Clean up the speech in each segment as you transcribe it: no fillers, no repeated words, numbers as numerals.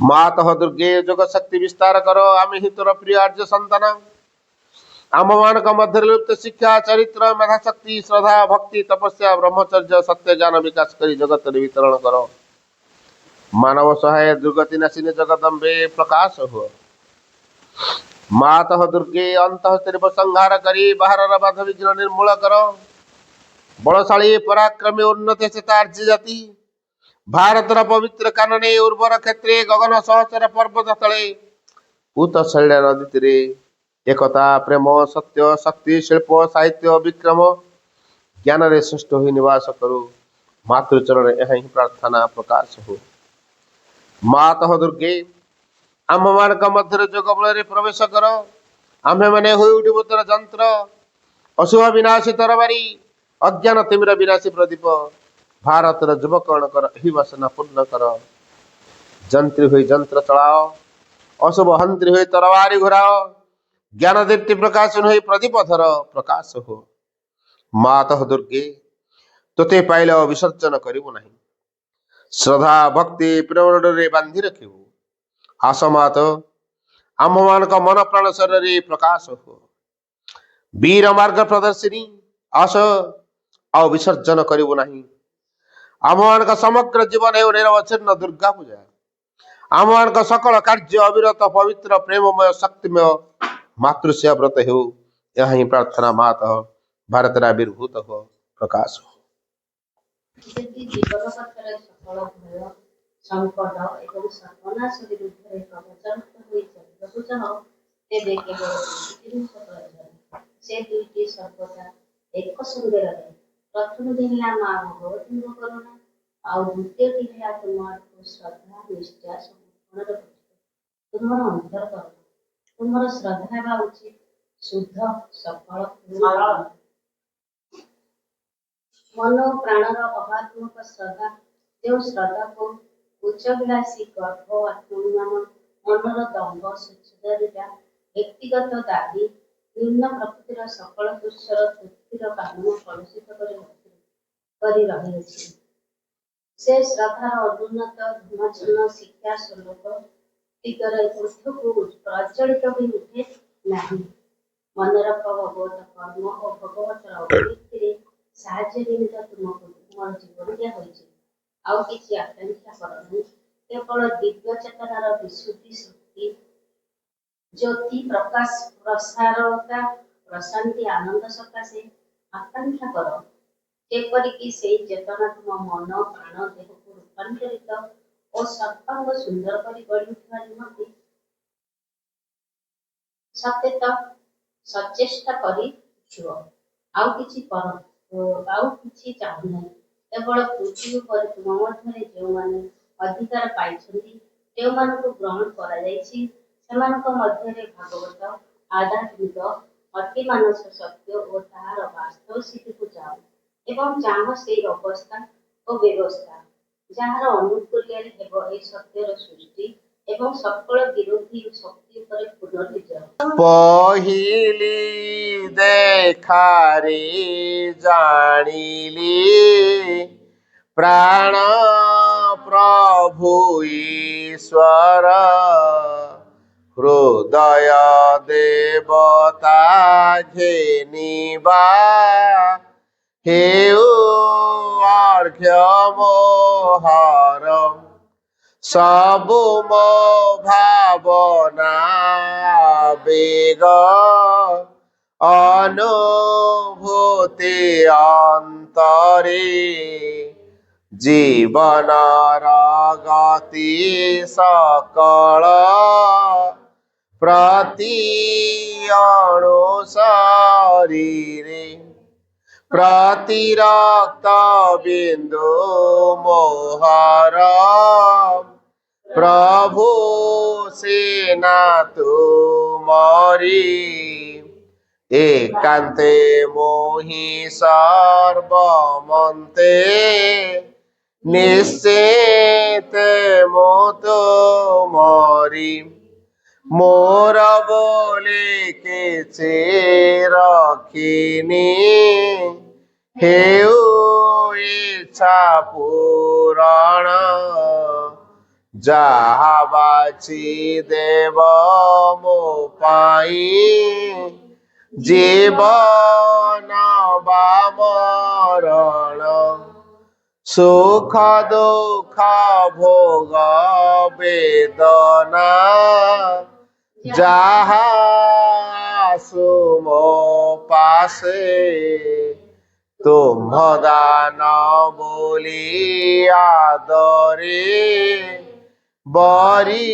मातः दुर्गे जोग शक्ति विस्तार करो आमे ही तोर प्रिय आर्य संतान आम मान मध्य लुप्त शिक्षा चरित्र मेधा शक्ति श्रद्धा भक्ति तपस्या ब्रह्मचर्य सत्य ज्ञान विकास कर जगत वितरण करो मानव सहाय दुर्गति नाशिनी जगदम्बे प्रकाश हो मातः दुर्गे अंत संहार करी बाहर बाध विघ्न निर्मूल करो बलशाली पराक्रमी उन्नत चेतार्जी जाति भारतर पवित्र कानने उर्वर क्षेत्रे गगन सहचर पर्वत तले भूत शैल नदी तीरे एकता प्रेम सत्य शक्ति शिल्प साहित्य विक्रम ज्ञान रे सृष्ट हुई निवास करू मातृचरण यह ही प्रार्थना प्रकाश हो मातः दुर्गे आम मान मध्य जोग बल प्रवेश कर आम्भे मैंने हुई उठिबु तोर जंत्र अशुभ विनाशी तरबारी अज्ञान तिमिर विनाशी प्रदीप भारतर युवकर्ण कर ही वासना पूर्ण कर जंत्री हुई जंत्र चलाओ अशुभ हंत्री हुई तरबारी घुराओ ज्ञान दीप्ति प्रकाशन हुई प्रदीप धर प्रकाश हो मातः दुर्गे तोते पाइल विसर्जन करिबु नहीं श्रद्धा भक्ति प्रेम रे बांधि रखिबु आस मात आम मान मन प्राण शरीर प्रकाश हो वीर मार्ग प्रदर्शिनी आस आ विसर्जन करिबु नहीं आम मान समग्र जीवन है निरवच्छिन्न दुर्गा पूजा आम मान सकल कार्य अविरत पवित्र प्रेममय शक्तिमय मातृश्या व्रत हो यह ही प्रार्थना मात भारत आविर्भूत हो प्रकाश हो ଯଦି ଜୀବନ ପଥରେ ସକଳ ଭୟ ସଂକଟ ଏବଂ ସର୍ବନାଶ ବିରୁଦ୍ଧରେ ପ୍ରବଚନିତ ହୋଇ ଚାଲିବାକୁ ଚାହ ତେବେ କେବଳ ଦୁଇଟି ଜିନିଷ ପ୍ରয়োଜନ ସେ ଦୁଇଟି ସର୍ବଦା ଏକ ସଙ୍ଗେ ରହେ ପ୍ରଥମଟି ହେଲା ମା ଭଗବତୀଙ୍କ କରୁଣା ଆଉ ଦ୍ୱିତୀୟଟି ହେଲା ତୁମକୁ ଶ୍ରଦ୍ଧା ନିଷ୍ଠା ସମର୍ପଣ ରଖିବ ତୁମର ଅନ୍ତର୍କରଣ ତୁମର ଶ୍ରଦ୍ଧା ହେବା ଉଚିତ ଶୁଦ୍ଧ ସଫଳ मन प्राणर अभात्मक श्रद्धा जो श्रद्धा को उच्चभिलाषी गर्भ आत्मनियम मनर दम्भ सुचरिता व्यक्तिगत दाबी निम्न प्रकृतिर सकल तुच्छर तृप्तिर कामना कलुषित कर रही से श्रद्धार अनुन्नत धूमाचन्न शिक्षा श्लोक दिगरे ऊर्ध्वକୁ प्रज्वलित भी उठे नहीं मनर भगवत कर्म और भगवतर अभिव्यक्ति साहाଯ୍ୟ ନିମିତ୍ତ ତୁମକୁ ତୁମର ଜୀବନ ଦିଆହୋଇଛି ଆଉ କିଛି ଆକାଂକ୍ଷା କର ନାହିଁ କେବଳ ଦିବ୍ୟ ଚେତନାର ବିଶୁଦ୍ଧି ଶକ୍ତି ଜ୍ୟୋତି ପ୍ରକାଶ ପ୍ରସାରତା ପ୍ରଶାନ୍ତି ଆନନ୍ଦ ସକାଶେ ଆକାଂକ୍ଷା କର ଯେପରିକି ସେହି ଚେତନା ତୁମ ମନ ପ୍ରାଣ ଦେହକୁ ରୂପାନ୍ତରିତ ଓ ସର୍ବାଙ୍ଗ ସୁନ୍ଦର କରି ଗଢ଼ି ଉଠିବା ନିମନ୍ତେ ସତେତ ସଚେଷ୍ଟା କରି ଉଠିବ ଆଉ କିଛି କର ଆଉ କିଛି ଚାହୁଁ ନାହିଁ କେବଳ ପୃଥିବୀ ଉପରେ ତୁମ ମଧ୍ୟରେ ଯେଉଁମାନେ ଅଧିକାର ପାଇଛନ୍ତି ଯେଉଁମାନଙ୍କୁ ଗ୍ରହଣ କରାଯାଇଛି ସେମାନଙ୍କ ମଧ୍ୟରେ ଭାଗବତ ଆଧ୍ୟାତ୍ମିକ ଅତିମାନସ ସତ୍ୟ ଓ ତାହାର ବାସ୍ତବ ସ୍ଥିତିକୁ ଯାଅ ଏବଂ ଚାହ ସେହି ଅବସ୍ଥା ଓ ବ୍ୟବସ୍ଥା ଯାହାର ଅନୁକୂଲ୍ୟରେ ହେବ ଏହି ସତ୍ୟର ସୃଷ୍ଟି ଏବଂ ସକଳ ବିରୋଧୀ ଶକ୍ତି ଉପରେ ପୁନର୍ବିଜୟ पहिली देखारे जानिली प्राण प्रभु ईश्वर हृदय देवता घेनिबा हेउ अर्घ्य मोहर सबु मो भावना बेग अनुभूति अंतरे जीवन गति सकल प्रति अणु शरीरे प्रतिरक्त बिंदु मोहर प्रभु सेना तुमरी एकांते मोहि सर्वमन्ते निश्चिते मो तुमरी मोर बोले किछि रखिनी हेउ इच्छा पूरण ଯାହା ବାଛି ଦେବ ମୋ ପାଇଁ ଜୀବନ ବା ମରଣ ସୁଖ ଦୁଃଖ ଭୋଗ ବେଦନା ଯାହା ଆସୁ ମୋ ପାଶେ ତୁମ୍ଭ ଦାନ ବୋଲି ଆଦରେ ବରି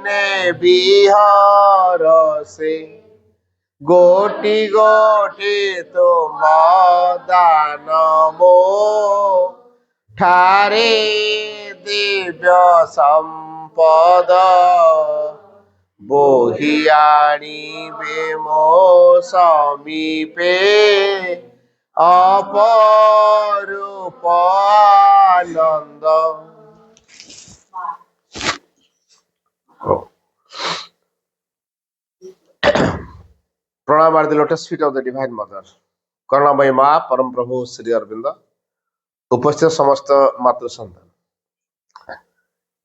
ନେବି ହରସେ ଗୋଟି ଗୋଟି ତୁମ ଦାନ ମୋ ଠାରେ ଦିବ୍ୟ ସମ୍ପଦ ବୋହି ଆଣିବେ ମୋ ସମୀପେ ଅପରୂପ ଆନନ୍ଦ। प्रणाम are the lotus feet of the divine mother करुणामयी माँ परम प्रभु श्री अरविंद उपस्थित समस्त मातृ सन्तान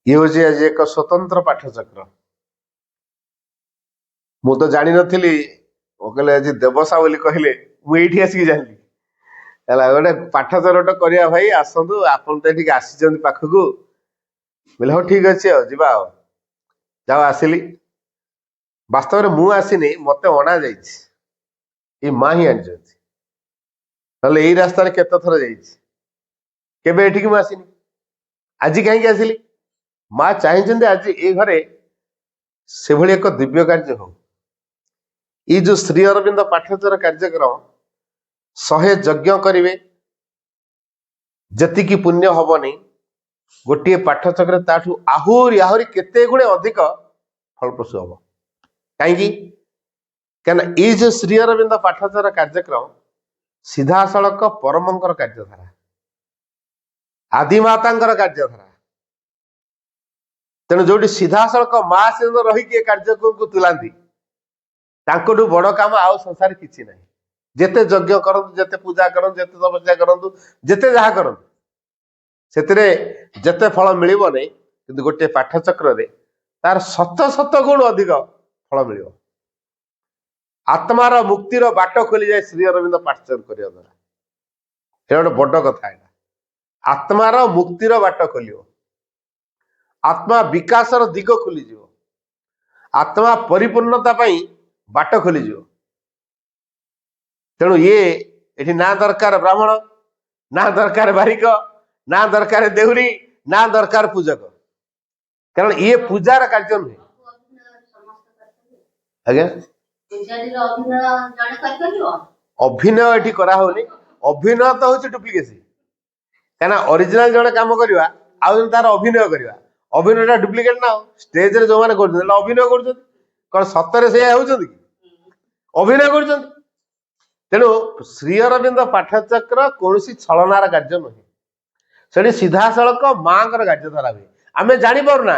ये हूँ आज एक स्वतंत्र पाठचक्र मु तो जानी नथिली कहले आज देवसा बोली कहले मुझे आसिक जानी गोटे पाठचक्र करिया भाई आसतु आपन तो ये आसी पाखक बोले हाँ ठीक अच्छे जा जाओ आसिली वास्तव में मु आसीनी मत अणा जाइए माँ ही आनी यही रास्तार केते थर जाबे आसीनी आज कहीं आसिली माँ चाहिए आज ये घरे से भली एक दिव्य कार्य हो ये जो श्री अरविंद पाठचर कार्यक्रम 100 यज्ञ करेंगे जी पुण्य हबनी गोटे पाठचक्र ताठू आहुरी आहुरी केते गुणे अधिक फलप्रसू हम कहीं ये जो श्री अरविंद पाठचर कार्यक्रम सीधा सड़क परमंकर कार्यधारा आदिमाता कार्यधारा तेणु जो सीधा सड़क माँ से रही कार्यक्रम को तुलांती बड़ काम आउ संसार किसी ना जिते यज्ञ करतु जिते पूजा करतु जिते तपस्या करतु जिते जहाँ करतु से जिते फल मिल नहीं कि गोटे पाठचक्र तार शत शत गुण अधिक फल मिल आत्मार मुक्तिर बाट खोली जाए श्री अरविंद पाठचक्र करने द्वारा ये गोटे बड़ कथा है आत्मार मुक्तिर बाट खोल आत्मा विकासर दिग खोली आत्मा परिपूर्णता बाट खोली तेणु ये ना दरकार ब्राह्मण ना दरकार बारिक ना दरकार देहुरी ना दरकार पूजक कारण ये पूजार कार्य नुहे आज्ञा अभिनय ये कराऊनी अभिनय तो हूँ डुप्लिकेसी क्या ओरिजिनल जड़े कम करवा आउ तार अभिनय करवा अभिनय डुप्लिकेट ना स्टेज रे जो मैंने अभिनय कर सतरे से होती अभिनय कर तेणु श्री अरविंद पाठचक्र कौन छलनार कार्य नुहे से सीधा सड़क माँ कार्यधारा हुए आम जापना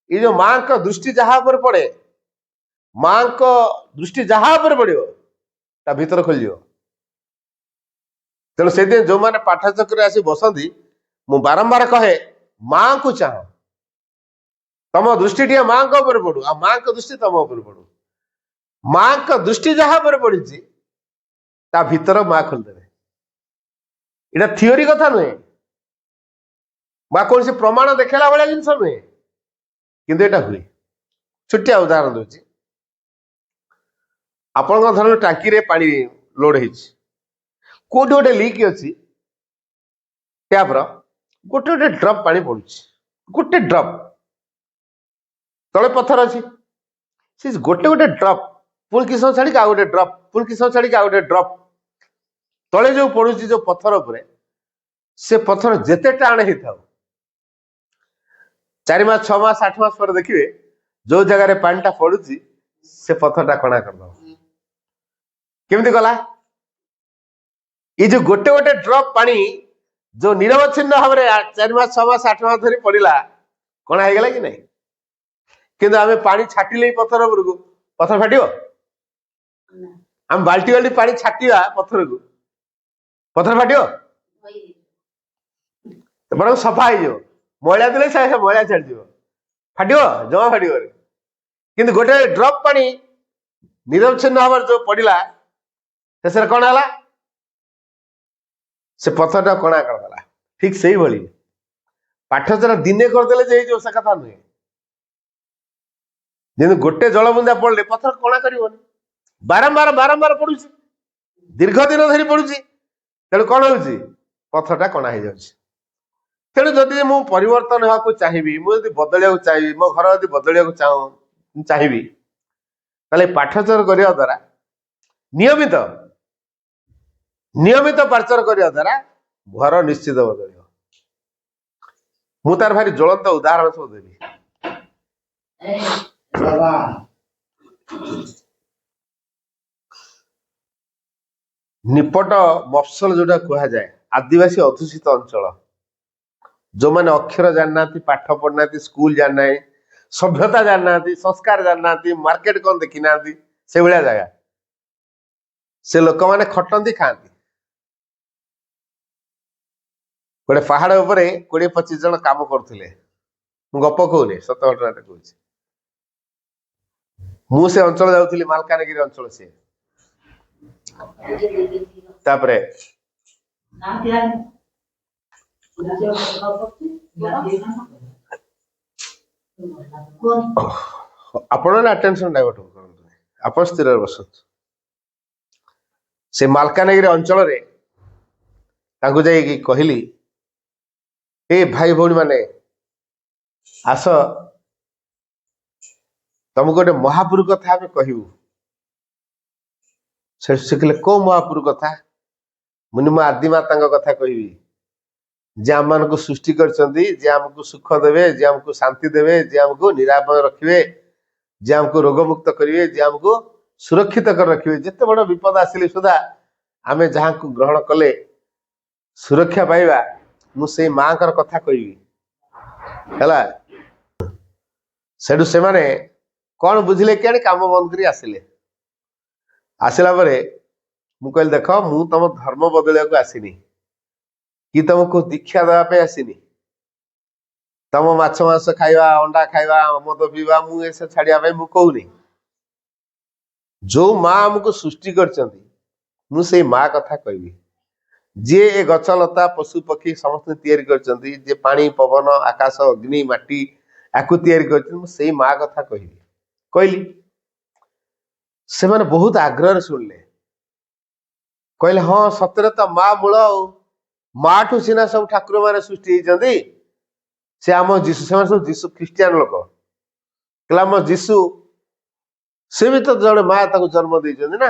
ये जो माँ का दृष्टि जहाँ पर पड़े माँ को दृष्टि जहाँ पर पड़ो ता भीतर खोल तेणु से जो मैंने पाठचक्र आसी बसती मु बारंबार कहे माँ को चाह तम दृष्टि टे माँ को ऊपर पड़ू आ माँ को दृष्टि तम ऊपर पड़ू माँ का दृष्टि जहाँ पर पड़ी ता भीतर माँ खोलदेवे इटा थियोरी कथा नुहे माँ कौन से प्रमाण देखला भाया जिन नुहे किंतु एटा हुए छोटिया उदाहरण दूसरी आपण धर टांकी रे पानी लोड हो कोटी गोटे लीक अच्छी टैपर गोटे गोटे ड्रप पानी पड़ू गोटे ड्रप तले पत्थर अच्छी से गोटे गोटे ड्रप पुणी किस छाड़ी आ गोटे ड्रप पुणी किस छाड़ी आ गोटे ड्रप तले जो पड़ू जो पत्थर उपरे से पत्थर जेते टाण होता 4 मास 6 मास 8 मास पर देखिए जो जगह पानी पड़ू से पत्थर टा कणा कर केमती गला ये जो गोटे गोटे ड्रप पानी जो निरवच्छिन्न भाव में 4 मास 6 मास 8 मास धरी पड़ा कणा हो गला कि नहीं किंतु आम पानी छाटिले पत्थर उपरको पत्थर फाट आम बाल्टी बाल्टी पानी छाटिया पत्थर को पत्थर फाट बरং सफा हो ମଇଳା ଦେଲେ ସେ ମଇଳା ଛାଡିଯିବ, ଫାଟିବ ଜମା ଫାଟିବନି। କିନ୍ତୁ ଗୋଟେ ଡ୍ରପ୍ ପାଣି ନିରବଚ୍ଛିନ୍ନ ଭାବରେ ଯୋଉ ପଡିଲା ଶେଷରେ କଣ ହେଲା, ସେ ପଥରଟା କଣା କରିଦେଲା। ଠିକ ସେଇଭଳି ପାଠଚରା ଦିନେ କରିଦେଲେ ଯେ ହେଇଯିବ ସେ କଥା ନୁହେଁ। ଯେମିତି ଗୋଟେ ଜଳବୁନ୍ଦା ପଡିଲେ ପଥର କଣା କରିବନି, ବାରମ୍ବାର ବାରମ୍ବାର ପଡୁଛି, ଦୀର୍ଘ ଦିନ ଧରି ପଡୁଛି, ତେଣୁ କଣ ହଉଛି, ପଥରଟା କଣା ହେଇଯାଉଛି। ତେଣୁ ଯଦି ମୁଁ ପରିବର୍ତ୍ତନ ହେବାକୁ ଚାହିଁବି, ମୁଁ ଯଦି ବଦଳିବାକୁ ଚାହିଁବି, ମୋ ଘର ଯଦି ବଦଳିବାକୁ ଚାହିଁବି, ତାହେଲେ ପାଠଚର କରିବା ଦ୍ୱାରା ନିୟମିତ ପାଠଚର କରିବା ଦ୍ୱାରା ଘର ନିଶ୍ଚିତ ବଦଳିବ। ମୁଁ ତାର ଭାରି ଜ୍ୱଳନ୍ତ ଉଦାହରଣ ସବୁ ଦେବି। ନିପଟ ମଫସଲ ଯୋଉଟା କୁହାଯାଏ, ଆଦିବାସୀ ଅଧ୍ୟୁଷିତ ଅଞ୍ଚଳ, ଯୋଉମାନେ ଅକ୍ଷର ଜାଣିନାହାନ୍ତି, ପାଠ ପଢିନାହାନ୍ତି, ସ୍କୁଲ ଜାଣିନାହିଁ, ସଭ୍ୟତା ଜାଣିନାହାନ୍ତି, ସଂସ୍କାର ଜାଣିନାହାନ୍ତି, ମାର୍କେଟ କଣ ଦେଖିନାହାନ୍ତି, ସେଇଭଳିଆ ଜାଗା। ସେ ଲୋକମାନେ ଖଟନ୍ତି, ଖାଆନ୍ତି। ଗୋଟେ ପାହାଡ ଉପରେ 20-25 ଜଣ କାମ କରୁଥିଲେ। ମୁଁ ଗପ କହୁନି, ସତ ଘଟଣାଟା କହୁଛି। ମୁଁ ସେ ଅଞ୍ଚଳ ଯାଉଥିଲି, ମାଲକାନଗିରି ଅଞ୍ଚଳ ସିଏ। ତାପରେ ଆପଣ ନା ଟେନସନ ଡାଇଭର୍ଟ କରନ୍ତୁ, ଆପଣ ସ୍ଥିରରେ ବସନ୍ତୁ। ସେ ମାଲକାନଗିରି ଅଞ୍ଚଳରେ ତାଙ୍କୁ ଯାଇକି କହିଲି, ଏ ଭାଇ ଭଉଣୀ ମାନେ ଆସ, ତମକୁ ଗୋଟେ ମହାପୁରୁ କଥା ଆମେ କହିବୁ। ସେ କହିଲେ କୋଉ ମହାପୁରୁ କଥା? ମୁନି ମୋ ଆଦିମାତାଙ୍କ କଥା କହିବି, ଯେ ଆମମାନଙ୍କୁ ସୃଷ୍ଟି କରିଛନ୍ତି, ଯେ ଆମକୁ ସୁଖ ଦେବେ, ଯେ ଆମକୁ ଶାନ୍ତି ଦେବେ, ଯେ ଆମକୁ ନିରାପଦ ରଖିବେ, ଯେ ଆମକୁ ରୋଗମୁକ୍ତ କରିବେ, ଯେ ଆମକୁ ସୁରକ୍ଷିତ କରି ରଖିବେ। ଯେତେ ବଡ ବିପଦ ଆସିଲେ ସୁଦ୍ଧା ଆମେ ଯାହାକୁ ଗ୍ରହଣ କଲେ ସୁରକ୍ଷା ପାଇବା, ମୁଁ ସେଇ ମାଙ୍କର କଥା କହିବି ହେଲା। ସେଠୁ ସେମାନେ କଣ ବୁଝିଲେ କିଆଣି, କାମ ବନ୍ଦ କରି ଆସିଲେ। ଆସିଲା ପରେ ମୁଁ କହିଲି, ଦେଖ ମୁଁ ତମ ଧର୍ମ ବଦଳିବାକୁ ଆସିନି, କି ତମକୁ ଦୀକ୍ଷା ଦେବା ପାଇଁ ଆସିନି। ତମ ମାଛ ମାଂସ ଖାଇବା, ଅଣ୍ଡା ଖାଇବା, ମଦ ପିଇବା, ମୁଁ ଏସବୁ ଛାଡିବା ପାଇଁ ମୁଁ କହୁନି। ଯୋଉ ମା ଆମକୁ ସୃଷ୍ଟି କରିଛନ୍ତି, ମୁଁ ସେଇ ମା କଥା କହିବି। ଯିଏ ଏ ଗଛ ଲତା ପଶୁ ପକ୍ଷୀ ସମସ୍ତେ ତିଆରି କରିଛନ୍ତି, ଯେ ପାଣି ପବନ ଆକାଶ ଅଗ୍ନି ମାଟି ଆକୁ ତିଆରି କରିଛନ୍ତି, ମୁଁ ସେଇ ମା କଥା କହିବି। କହିଲି, ସେମାନେ ବହୁତ ଆଗ୍ରହରେ ଶୁଣିଲେ। କହିଲେ, ହଁ ସତରେ ତ ମା ମୂଳ, ଆଉ ମାଠୁ ସିନା ସବୁ ଠାକୁର ମାନେ ସୃଷ୍ଟି ହେଇଛନ୍ତି। ସେ ଆମ ଯୀଶୁ, ସେମାନେ ସବୁ ଯୀଶୁ ଖ୍ରୀଷ୍ଟିଆନ ଲୋକ। କହିଲେ ଆମ ଯୀଶୁ, ସେ ବି ତ ଜଣେ ମା ତାକୁ ଜନ୍ମ ଦେଇଛନ୍ତି ନା।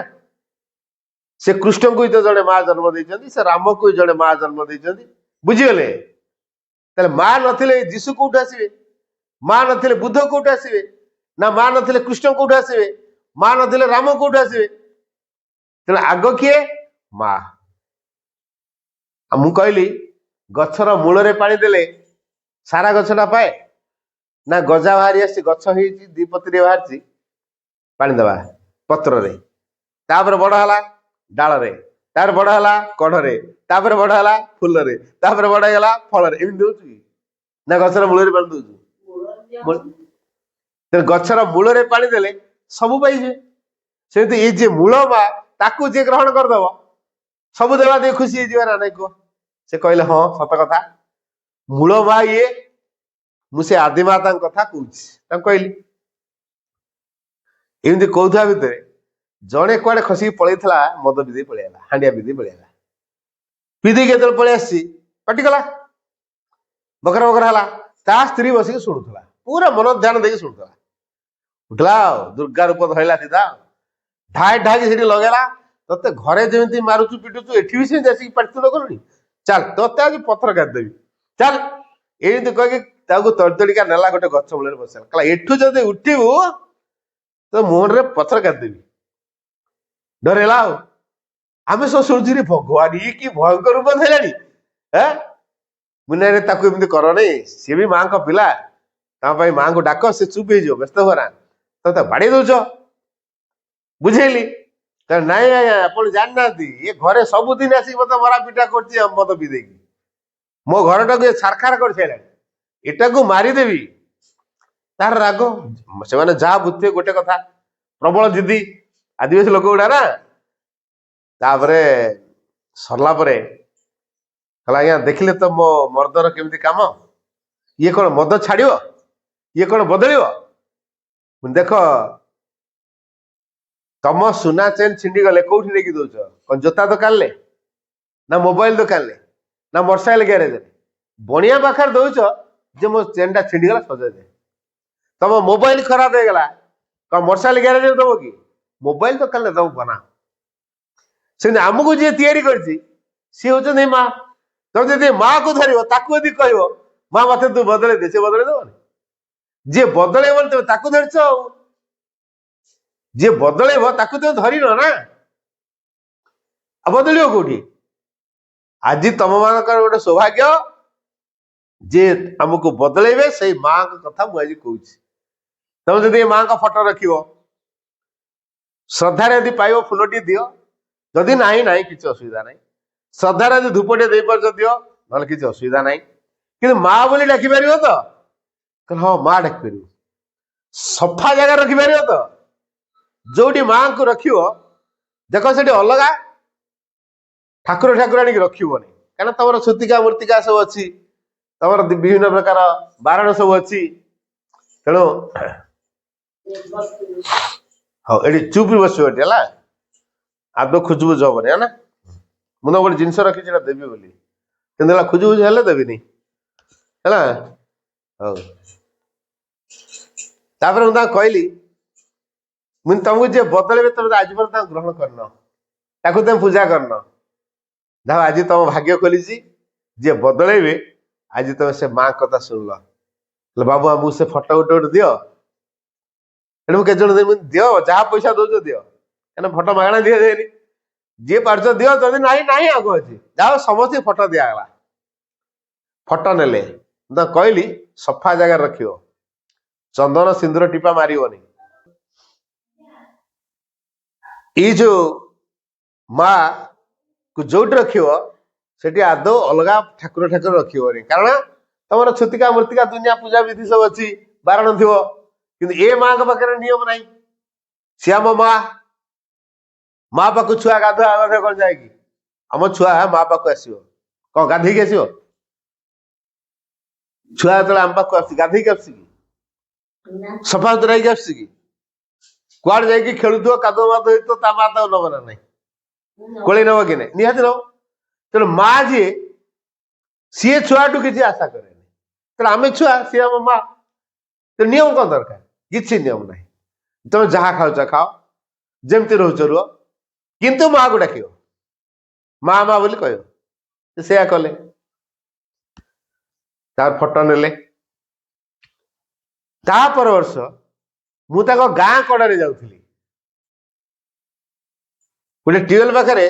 ସେ କୃଷ୍ଣଙ୍କୁ ବି ତ ଜଣେ ମା ଜନ୍ମ ଦେଇଛନ୍ତି, ସେ ରାମକୁ ବି ଜଣେ ମା ଜନ୍ମ ଦେଇଛନ୍ତି। ବୁଝିଗଲେ? ତାହେଲେ ମା ନଥିଲେ ଯୀଶୁ କୋଉଠୁ ଆସିବେ? ମା ନଥିଲେ ବୁଦ୍ଧ କୋଉଠୁ ଆସିବେ? ନା ମା ନଥିଲେ କୃଷ୍ଣ କୋଉଠୁ ଆସିବେ? ମା ନଥିଲେ ରାମ କୋଉଠୁ ଆସିବେ? ତେଣୁ ଆଗ କିଏ? ମା। ଆଉ ମୁଁ କହିଲି, ଗଛର ମୂଳରେ ପାଣି ଦେଲେ ସାରା ଗଛଟା ପାଏ ନା? ଗଜା ବାହାରି ଆସିଛି, ଗଛ ହେଇଛି, ଦି ପତ୍ରିରେ ବାହାରିଛି, ପାଣି ଦେବା ପତ୍ରରେ, ତାପରେ ବଡ ହେଲା ଡାଳରେ, ତାପରେ ବଡ ହେଲା କଢରେ, ତାପରେ ବଡ ହେଲା ଫୁଲରେ, ତାପରେ ବଡ ହେଇଗଲା ଫଳରେ। ଏମିତି ଦଉଛୁ କି? ନା ଗଛର ମୂଳରେ ପାଣି ଦଉଛୁ? ଗଛର ମୂଳରେ ପାଣି ଦେଲେ ସବୁ ପାଇଯିବେ। ସେମିତି ଏଇ ଯିଏ ମୂଳ ମା, ତାକୁ ଯିଏ ଗ୍ରହଣ କରିଦବ, ସବୁ ଦେବା ଦେଇ ଖୁସି ହେଇଯିବ ନା ନାଇଁ କୁହ? ସେ କହିଲେ, ହଁ ସତ କଥା, ମୂଳ ମା ଇଏ। ମୁଁ ସେ ଆଦିମାତାଙ୍କ କଥା କହୁଛି। ତାଙ୍କୁ କହିଲି। ଏମିତି କହୁଥିବା ଭିତରେ ଜଣେ କୁଆଡେ ଖସିକି ପଳେଇଥିଲା, ମଦ ପିଦେଇ ପଳେଇଲା, ହାଣ୍ଡିଆ ପିଦେଇ ପଳେଇଲା। ପିଦେଇ କେତେବେଳେ ପଳେଇ ଆସିଛି, ପାଟିକଲା, ବକର ବକର ହେଲା। ତା ସ୍ତ୍ରୀ ବସିକି ଶୁଣୁଥିଲା, ପୁରା ମନ ଧ୍ୟାନ ଦେଇକି ଶୁଣୁଥିଲା। ଉଠିଲା ଆଉ ଦୁର୍ଗା ରୂପ ଧରିଲା, ସିଧା ଢାଇ ଢାକି ସେଠି ଲଗେଇଲା। ତତେ ଘରେ ଯେମିତି ମାରୁଛୁ ପିଟୁଛୁ, ଏଠି ବି ସେମିତି ଆସିକି ପାଟିତୁଣ୍ଡ କରୁନି। ଚାଲ ତତେ ଆଜି ପଥର କାଟିଦେବି, ଚାଲ। ଏମିତି କହିକି ତାକୁ ତଳିତଳିକା ନେଲା, ଗୋଟେ ଗଛ ମୂଳରେ ବସିଲା। କହିଲା, ଏଠୁ ଯଦି ଉଠିବୁ ତ ମୁହଁରେ ପଥର କାଟିଦେବି। ଡରେଇଲା ଆଉ। ଆମେ ସବୁ ଶୁଣୁଛୁ, ଭଗବାନ ଇଏ କି ଭୟଙ୍କର ରୂପ ଧରିଲାଣି। ମୁଁ ନାଇଁ, ତାକୁ ଏମିତି କରନି, ସିଏ ବି ମାଙ୍କ ପିଲା, ତା ପାଇଁ ମାଙ୍କୁ ଡାକ, ସେ ଚୁପ ହେଇଯିବ, ବ୍ୟସ୍ତ ହୁଅ ନା। ତମେ ତାକୁ ବାଡେଇ ଦଉଛ। ବୁଝେଇଲି। ନାଇଁ ଆଜ୍ଞା, ଆପଣ ଜାଣିନାହାନ୍ତି, ଏ ଘରେ ସବୁଦିନ ଆସିକି ମତେ ମରା ପିଟା କରୁଛି, ମଦ ପିଇ ଦେଇକି ମୋ ଘରଟାକୁ ଛାରଖାର କରିସାରିଲାଣି। ଏଟାକୁ ମାରିଦେବି ତାର ରାଗ। ସେମାନେ ଯାହା ବୁଝିଥିବେ ଗୋଟେ କଥା, ପ୍ରବଳ ଜିଦି ଆଦିବାସୀ ଲୋକ ଗୁଡା ନା। ତାପରେ ସରିଲା ପରେ କହିଲା ଆଜ୍ଞା ଦେଖିଲେ ତ ମୋ ମର୍ଦ୍ଦର କେମିତି କାମ, ଇଏ କଣ ମଦ ଛାଡିବ, ଇଏ କଣ ବଦଳିବ। ଦେଖ ତମ ସୁନା ଚେନ୍ ଛିଣ୍ଡି ଗଲେ କୋଉଠି ନେଇକି ଦଉଛ? କଣ ଜୋତା ଦୋକାନରେ, ନା ମୋବାଇଲ ଦୋକାନରେ, ନା ମୋଟରସାଇକେଲ ଗ୍ୟାରେଜରେ? ବଣିଆ ପାଖରେ ଦଉଛ ଯେ ମୋ ଚେନ୍ ଟା ଛିଣ୍ଡିଗଲା ସଜାଇ ଦେ। ତମ ମୋବାଇଲ ଖରାପ ହେଇଗଲା, କଣ ମୋଟରସାଇକେଲ ଗ୍ୟାରେଜରେ ଦବ କି? ମୋବାଇଲ ଦୋକାନରେ ଦବ ବନା। ସେମିତି ଆମକୁ ଯିଏ ତିଆରି କରିଛି ସିଏ ହଉଛନ୍ତି ମା। ତମେ ଯଦି ମାକୁ ଧରିବ, ତାକୁ ଯଦି କହିବ ମା ମତେ ତୁ ବଦଳେଇ ଦେ, ସେ ବଦଳେଇ ଦବନି। ଯିଏ ବଦଳେଇବନି ତମେ ତାକୁ ଧରିଛ ଆଉ। ଯିଏ ବଦଳେଇବ ତାକୁ ତମେ ଧରିନ ନା, ଆଉ ବଦଳିବ କୋଉଠି? ଆଜି ତମ ମାନଙ୍କର ଗୋଟେ ସୌଭାଗ୍ୟ ଯେ ଆମକୁ ବଦଳେଇବେ, ସେଇ ମାଙ୍କ କଥା ମୁଁ ଆଜି କହୁଛି। ତମେ ଯଦି ଏ ମାଙ୍କ ଫଟୋ ରଖିବ, ଶ୍ରଦ୍ଧାରେ ଯଦି ପାଇବ ଫୁଲଟି ଦିଅ, ଯଦି ନାହିଁ ନାହିଁ କିଛି ଅସୁବିଧା ନାହିଁ। ଶ୍ରଦ୍ଧାରେ ଯଦି ଧୂପଟେ ଦେଇପାରୁଛ ଦିଅ, ନହେଲେ କିଛି ଅସୁବିଧା ନାହିଁ। କିନ୍ତୁ ମା ବୋଲି ଡାକିପାରିବ ତ? ହଁ ମା ଡାକିପାରିବ। ସଫା ଜାଗାରେ ରଖିପାରିବ ତ? ଯୋଉଠି ମାଙ୍କୁ ରଖିବ ଦେଖ ସେଠି ଅଲଗା ଠାକୁର ଠାକୁରାଣୀକି ରଖିବନି, କାରଣ ତମର ଛୁତିକା ମୂର୍ତ୍ତିକା ସବୁ ଅଛି, ତମର ବିଭିନ୍ନ ପ୍ରକାର ବାରଣ ସବୁ ଅଛି। ତେଣୁ ହଉ ଏଠି ଚୁପ୍ ବସିବ ଏଠି ହେଲା, ଆଦৌ ଖୁଜୁବୁଜ ହବନି ହେଲା। ମୁଁ ତ ଗୋଟେ ଜିନିଷ ରଖିଛି ଏଟା ଦେବି ବୋଲି, କିନ୍ତୁ ହେଲା ଖୁଜୁବୁଜ ହେଲେ ଦେବିନି ହେଲା। ହଉ ତାପରେ ମୁଁ ତାଙ୍କୁ କହିଲି, ମୁଁ ତମକୁ ଯିଏ ବଦଳେଇବେ ତମେ ତ ଆଜି ପର୍ଯ୍ୟନ୍ତ ତାଙ୍କୁ ଗ୍ରହଣ କରିନ, ତାକୁ ତମେ ପୂଜା କରିନ। ଯାହା ଆଜି ତମ ଭାଗ୍ୟ ଖୋଲିଛି, ଯିଏ ବଦଳେଇବେ ଆଜି ତମେ ସେ ମା କଥା ଶୁଣିଲ। ବାବୁ ଆମକୁ ସେ ଫଟୋ ଗୋଟେ ଗୋଟେ ଦିଅ। ଏଠି ମୁଁ କେତେ ଜଣ ଦେବି, ଦିଅ ଯାହା ପଇସା ଦଉଛ ଦିଅ, କାହିଁକିନା ଫଟୋ ମାଗଣା ଦିଆଯାଏନି। ଯିଏ ପାରୁଛ ଦିଅ, ଯଦି ନାହିଁ ନାହିଁ ଆଗ ଅଛି। ଯାହା ସମସ୍ତେ ଫଟୋ ଦିଆଗଲା। ଫଟୋ ନେଲେ ମୁଁ ତାଙ୍କୁ କହିଲି ସଫା ଜାଗାରେ ରଖିବ, ଚନ୍ଦନ ସିନ୍ଦୁର ଟିପା ମାରିବନି। ଏଇ ଯୋଉ ମା କୁ ଯୋଉଠି ରଖିବ ସେଠି ଆଦୌ ଅଲଗା ଠାକୁର ଠାକୁର ରଖିବନି, କାରଣ ତମର ଛୁତିକା ମୂର୍ତ୍ତିକା ଦୁନିଆ ପୂଜା ବିଧି ସବୁ ଅଛି, ବାରଣ ଥିବ। କିନ୍ତୁ ଏ ମାଙ୍କ ପାଖରେ ନିୟମ ନାହିଁ। ସିଏ ଆମ ମା, ମା ପାଖକୁ ଛୁଆ ଗାଧୁଆ ଗାଧୁଆ କରି ଯାଏ କି? ଆମ ଛୁଆ ମା ପାଖକୁ ଆସିବ କଣ ଗାଧେଇକି ଆସିବ? ଛୁଆ ଯେତେବେଳେ ଆମ ପାଖକୁ ଆସୁଛି ଗାଧେଇକି ଆସୁଛି କି? ସଫା ସୁତୁରା ହେଇକି ଆସୁଛି କି? କୁଆଡେ ଯାଇକି ଖେଳୁଥିବ, କାଦୁଅ ମାଦୁଅ ହେଇଥିବ, ତା ମା ତାକୁ ନବ ନା ନାହିଁ? କୋଳେଇ ନବ କି ନାହିଁ? ନିହାତି ନବ। ତେଣୁ ମା ଯିଏ, ସିଏ ଛୁଆଠୁ କିଛି ଆଶା କରେନି। ତେଣୁ ଆମେ ଛୁଆ, ସିଏ ଆମ ମା। ତେଣୁ ନିୟମ କଣ ଦରକାର? କିଛି ନିୟମ ନାହିଁ। ତମେ ଯାହା ଖାଉଛ ଖାଅ, ଯେମିତି ରହୁଛ ରୁହ, କିନ୍ତୁ ମାକୁ ଡାକିବ, ମା ମା ବୋଲି କହିବ। ସେଇଆ କଲେ। ତାର ଫଟୋ ନେଲେ। ତା ପର ବର୍ଷ ମୁଁ ତାଙ୍କ ଗାଁ କଡ଼ରେ ଯାଉଥିଲି, ଗୋଟେ ଟ୍ୟୁବଲ ପାଖରେ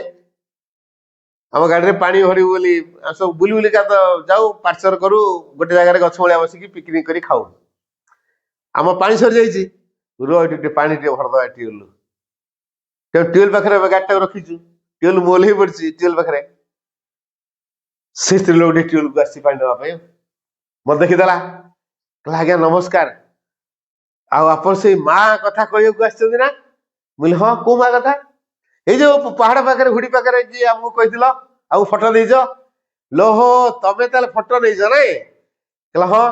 ଆମ ଗାଡିରେ ପାଣି ଭରିବୁ ବୋଲି ସବୁ ବୁଲି ବୁଲିକା ତ ଯାଉ, ପାର୍ସଲ କରୁ, ଗୋଟେ ଜାଗାରେ ଗଛ ଭଳିଆ ବସିକି ପିକନିକ କରି ଖାଉ। ଆମ ପାଣି ସରିଯାଇଛି, ରୁହ ଏଠି ଟିକେ ପାଣି ଟିକେ ଭରିଦବା ଟ୍ୟୁବଲରୁ। ଟ୍ୟୁବଲ ପାଖରେ ଗାଡିଟାକୁ ରଖିଛୁ, ଟ୍ୟୁବଲ ମୁଁ ଓହ୍ଲେଇ ପଡିଛି ଟ୍ୟୁବଲ ପାଖରେ। ସେ ସ୍ତ୍ରୀ ଲୋକଟି ଟ୍ୟୁବଲକୁ ଆସିଛି ପାଣି ଦେବା ପାଇଁ, ମତେ ଦେଖିଦେଲା, କହିଲା ଆଜ୍ଞା ନମସ୍କାର, ଆଉ ଆପଣ ସେଇ ମା କଥା କହିବାକୁ ଆସିଛନ୍ତି ନା? ମୁଁ କହିଲି ହଁ, କୋଉ ମା କଥା? ଏଇ ଯୋଉ ପାହାଡ ପାଖରେ ହୁଡି ପାଖରେ ଯିଏ ଆମକୁ କହିଥିଲ, ଆଉ ଫଟୋ ଦେଇଛ। ଲୋହୋ ତମେ ତାହେଲେ ଫଟୋ ନେଇଛ ନାଇଁ? କହିଲା ହଁ।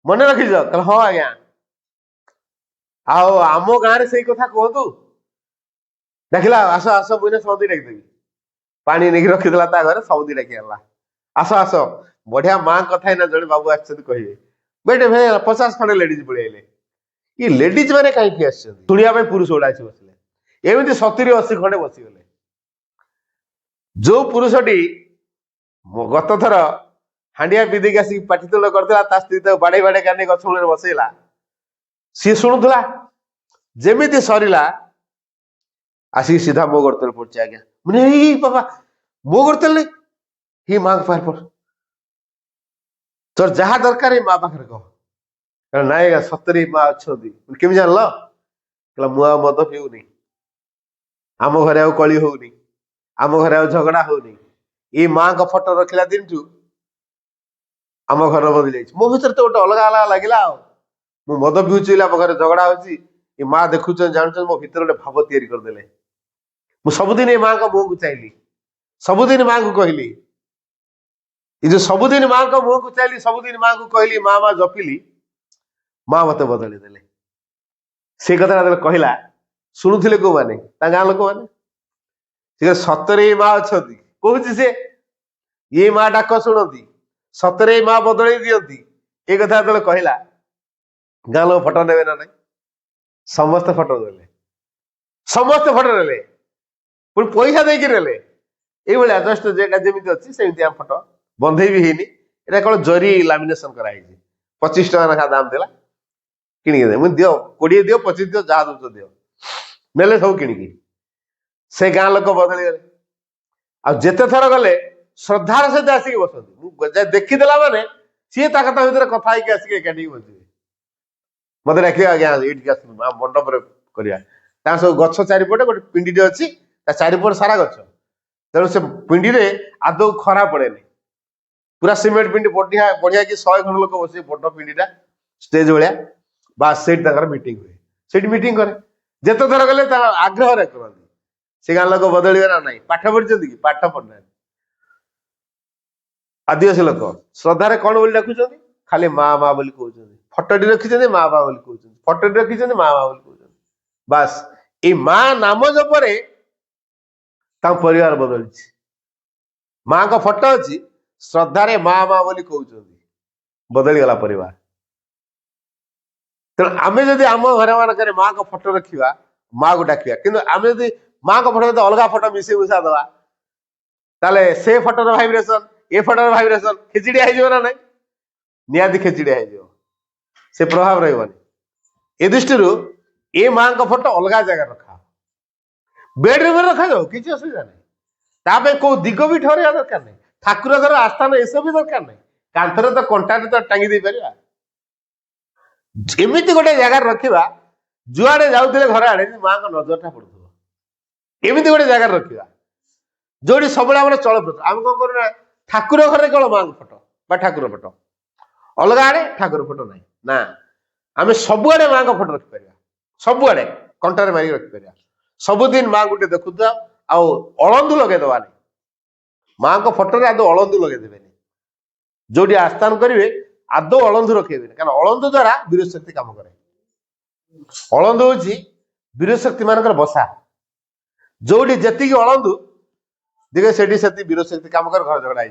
ମନେ ରଖିଛ? କହିଲା ହଁ ଆଜ୍ଞା। ଆଉ ଆମ ଗାଁରେ ସେଇ କଥା କୁହନ୍ତୁ। ଦେଖିଲା, ଆସ ଆସ, ମୁଁ ସମସ୍ତେ ଡାକିଦେବି। ପାଣି ନେଇକି ରଖିଦେଲା ତା ଘରେ, ସମସ୍ତେ ଡାକି ଆଣିଲା। ଆସ ଆସ, ବଢିଆ ମା କଥା ଏଇନା ଜଣେ ବାବୁ ଆସିଛନ୍ତି କହିବେ। ବେଟେ ଭାଇ 50 ଖଣ୍ଡେ ଲେଡିଜ ପଳେଇ ଆଇଲେ। ଏ ଲେଡିଜ ମାନେ କାହିଁକି ଆସିଛନ୍ତି? ଶୁଣିବା ପାଇଁ ପୁରୁଷ ଗୁଡା ଆସି ବସିଲେ। ଏମିତି 70-80 ଖଣ୍ଡେ ବସିଗଲେ। ଯୋଉ ପୁରୁଷଟି ଗତ ଥର ହାଣ୍ଡିଆ ପିଦେଇକି ଆସିକି ପାଟିତୁଣ୍ଡ କରିଥିଲା, ତା ସ୍ତ୍ରୀ ତାକୁ ବାଡେଇ ବାଡେଇ କାନି ଗଛ ମୂଳରେ ବସେଇଲା, ସିଏ ଶୁଣୁଥିଲା। ଯେମିତି ସରିଲା, ଆସିକି ସିଧା ମୋ ଗୋଡ ତଳେ ପଡୁଛି। ଆଜ୍ଞା ମାନେ ଏଇ ବାବା ମୋ ଗୋଡ ତଳେ ହି ମାଙ୍କ ପାଖରେ ପଡ, ତୋର ଯାହା ଦରକାର ଏଇ ମା ପାଖରେ କହ। ନାଇଁ ଆଜ୍ଞା ସତରେ ମା ଅଛନ୍ତି। କେମିତି ଜାଣିଲ? କହିଲା ମୁଁ ଆଉ ମଦ ପିଉନି, ଆମ ଘରେ ଆଉ କଳି ହଉନି, ଆମ ଘରେ ଆଉ ଝଗଡା ହଉନି। ଏଇ ମାଙ୍କ ଫଟୋ ରଖିଲା ଦିନଠୁ आम घर बदली जाइए मो भर तो गोटे अलग अलग लगे मु मद पिऊची आम घर झगड़ा होची ये माँ देखुच जानुच मो भर गोटे भाव तैयारी करदे मुझ सबुदिन ये माँ का मुह को चाहिए सबुदिन माँ को कहली ये जो सबुदिन माँ का मुह को चाहिए सबुदिन माँ को कहली माँ माँ जपिली माँ मत बदली देले से कथा कहला शुणुले कौ मैंने गाँ लोक मैंने सतरे माँ अच्छा कौन से ये माँ डाक शुणती सतरे माँ बदल दियंती ये कथा जो कहला गाँ लोग फटो ने ना ना समस्ते फटो ने समस्ते फटो ने पुणी पैसा देकी ने ये जस्ट जमी अच्छी सेमती आम फटो बंधे भी ହେଇନି এটা कौन जरी लामिनेशन कराई 25 टका लेखा दाम देला किणिक दे मुझे दियो 20 दियो 25 दियो जहाँ दो दियो नेले सब किणिकी से गाँ लोक बदली गले आ जेते थर गले श्रद्धार सहित आसिक बसती देखीदेला माने सी कथा भितर कथा आसिक एकाठी बसवे मत डाक आज्ञा ये मंडप करवा सब गछ चारिपटे गोटे पिंडी अच्छी चारिपटे सारा गछ तेणु से पिंडी आदौ खरा पड़े पूरा सिमेंट पिंडी बढ़िया बढ़िया कि 100 खंड लोक बस बड़ पिंडीटा स्टेज भाया बास से मीटिंग हुए से मीटिंग करे जिते थर गले आग्रह करती से गाँ लोक बदल ना ना पाठ पढ़ी कि पाठ पढ़ना आदिवासी लोक श्रद्धार कौन बोली डाकुं खाली माँ माँ बोली कहते फटोटी रखी माँ माँ बोली कहते फटोटी रखी माँ माँ बोली कहते बास ये माँ नाम जपरे परिवार बदल माँ का फटो अच्छी श्रद्धारे माँ माँ बोली कहते बदली गला परिवार तेणु आम जदि आम घर मानक माँ का फटो रखा माँ को डाक कि आम जब माँ का फटो अलग फटो मिसे मिशा दवा ताले से फटोर भाइब्रेसन ए फटोर भाइब्रेसन खेचिड़िया हो ना ना निहाती खेचिड़िया हो से प्रभाव रही ए दृष्टि ए माँ का फटो अलग जगह रखा बेड्रूम में रखा जाओ किसी असुविधा नहीं कौ दिग भी ठहर दरकार नहीं ठाकुर घर आस्थान एसब भी दरकार नहीं कांथर तो कंटाटे तो टांगी दे पार एमती गोटे जगार रखा जुआड़े जाऊे घर आड़े माँ का नजरटा पड़ू एमती गोटे जगार रखा जो सब चल प्रचल आम कौन करूँ ठाकुर घर केवल माँ फटो ठाकुर फटो अलग आड़े ठाकुर फटो ना ना आम सबुआड़े माँ का फटो रखिपर सबुआड़े कंटार मारिक रखिपर सबुदिन माँ गोटे देखुता आलंदू लगेदबा नहीं माँ को फटोरे आदौ अलंदू लगेदेवे जो आस्थान करेंगे आदौ अलंदू रखेबे कारण अलंदू द्वारा वीरशक्ति काम करे अलंदू हूँ वीरशक्ति मान बसा जो जी अलंदू दिखे से वीरशक्ति काम कर घर झगड़ा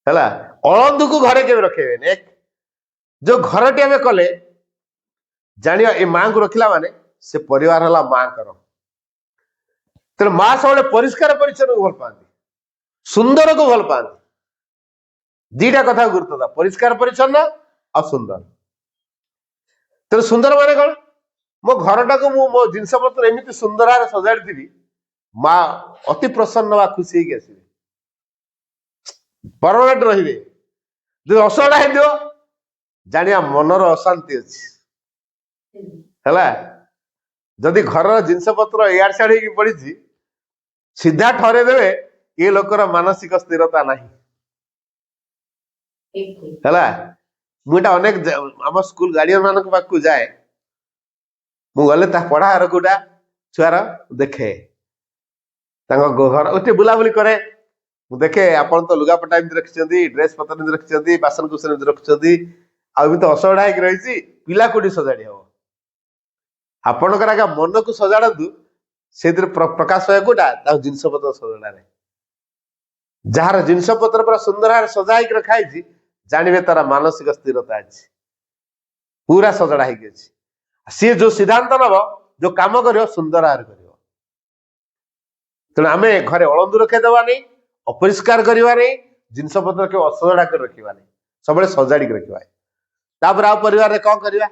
है अलंदू को घरे के रखेबे एक जो घर टी आम कले जानिया ए माँ को रखला माने से परिवार है माँ कर तेरे माँ सब परिष्कार परिच्छन्न को भल पाती सुंदर को भल पाती दीटा कथा गुरुत्व था परिष्कार परिच्छन्न और सुंदर तेरे सुंदर माने कौन मो घरटा को मो जिनस पत्र एमती सुंदर सजाड़ी माँ अति प्रसन्न व खुशी होगी आसवे परमानेंट रही जो असहड़ा हो जानिया मनर अशांति अच्छी है जदि घर जिनस पत्र इाड़ सियाड़ हो पड़ी सीधा ठहरे देवे ये लोकर मानसिक स्थिरता नहीं है मुझे अनेक आम स्कूल गार्डियन मान पाक जाए मु गले पढ़ा गोटा छुआर देखे घर उठे बुलाबुली करे देखे आपन तो लुगापटा एमती रखिंट ड्रेस पतर एमती रखिंट बासन कुसन एमती रखिंट आमती असहड़ा हो रही पिला कोटी सजाड़ी हम आपणकर आगे मन को सजाड़ू से प्रकाश पाए कोटा जिनस पत्र सजाड़े जार जिनस पत्र पूरा सुंदर भाव सजाई रखाई जानवे तार मानसिक स्थिरता अच्छी पूरा सजड़ा हो सी जो सिद्धांत नब जो कम कर सुंदर भाव कर तेणु आम घरे अलंदू रखेदेवा नहीं अपरिष्कार करवा नहीं जिनस पत्र के असजड़ा कर रखा नहीं सब सजाड़ी रखा तापर आ परिवार कौन करवा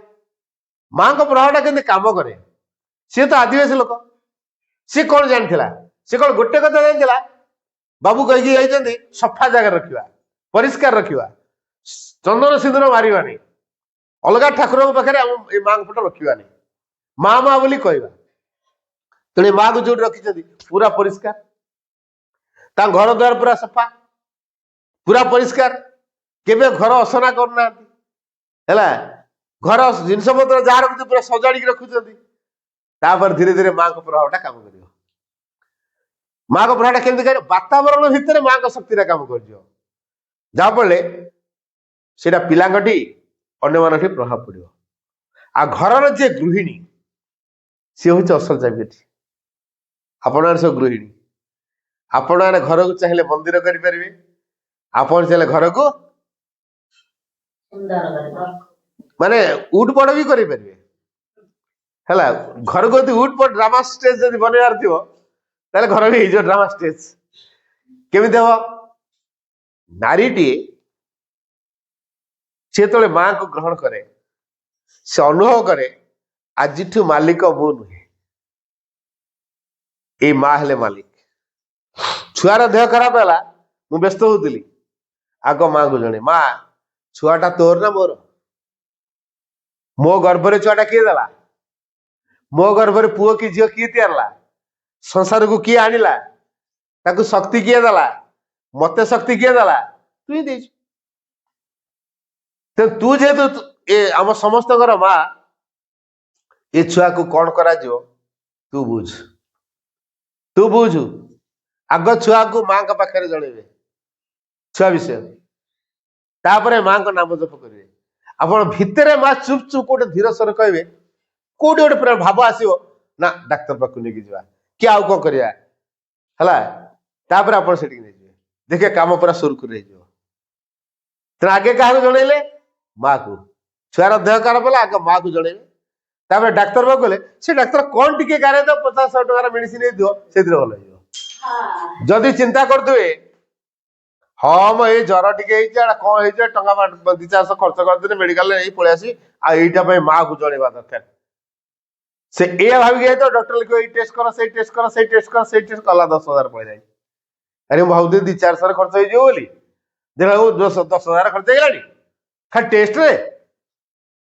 माँ को प्रभावटा के कम करे सी तो आदिवासी लोक सी कौन जानी सी कौन गोटे कथा जानी बाबू कहीकि जाइए सफा जगह रखा परिष्कार रखा चंदन सिंदूर मारवानी अलग ठाकुर पाखे माँ फटो रखा नहीं माँ माँ बोली कहवा तेणु माँ को जो रखी पूरा परिष्कार घर द्वार पूरा सफा पूरा परिष्कार केबे घर असना करना हैला घर जिनस पत्र जार पूरा सजाड़ी रखुଛନ୍ତି तापर धीरे धीरे मां को प्रभावटा काम करियो मां को प्रभावटा केमती कर वातावरण भितर मां को शक्ति काम कर जहाँ फल सेटा पिलांगटी अन्य मानठी प्रभाव पड़ो आ घर जे गृहिणी सी हूँ असल चाबिकाठी आपण सब गृहिणी आपण घर को चाहिए मंदिर करें आपण चाहिए घर को माने उठ पड़ भी करें है घर को यदि उठ पड़ ड्रामा स्टेज जब बनवार थी ताले घर भी हो ड्रामा स्टेज केमी हम नारीटी सी जो मां को ग्रहण करे से अनुभव करे आज मालिक मु नुहे ये माँ हेले मालिक छुआर देह खराब है मु व्यस्त होती आग माँ को जने माँ छुआटा तोर ना मोर मो गर्भरे छुआटा किए देला मो गर्भरे पुओ कि झील किए तैयारला संसार को किए आनिला ताकू शक्ति किए देला मते शक्ति किए देला तू ही देछ तो तू जेहेतु ए आम समस्त माँ ये छुआ को कौन करा तू बुझ तू बुझु आग छुआ को मां का पाखे जनइबे छुआ विषय तापर मां को नाम जप करेंगे आपण भितर माँ चुप चुप गोटे धीर स्वर कहे कोटी गोटे पूरा भाव आसो ना डाक्तर पाक लेकिन जावा कि आउ कौन करिया है तापर आप देखिए काम पूरा सुरखुर हो आगे क्या जनइले माँ को छुआर देह खराब है आगे माँ को जनइबे तापर डाक्तर पाक गले से डाक्तर कौन टिके गारे तो 50-100 टकर मेडिसिन से भल हो जदि चिंता करदे हाँ मैं ये ज्वर टे कौन है टंका 200-400 खर्च करदे मेडिकल पलि आसी आईटा माँ को जनवा दरकार से ये भाविक तो डॉक्टर लिखे टेस्ट कर से टेस्ट कर से टेस्ट कर से टेस्ट कला 10,000 पड़ जाए अरे भाव 2-400 खर्च हो देखा 10,000 खर्च होगा खाली टेस्ट रे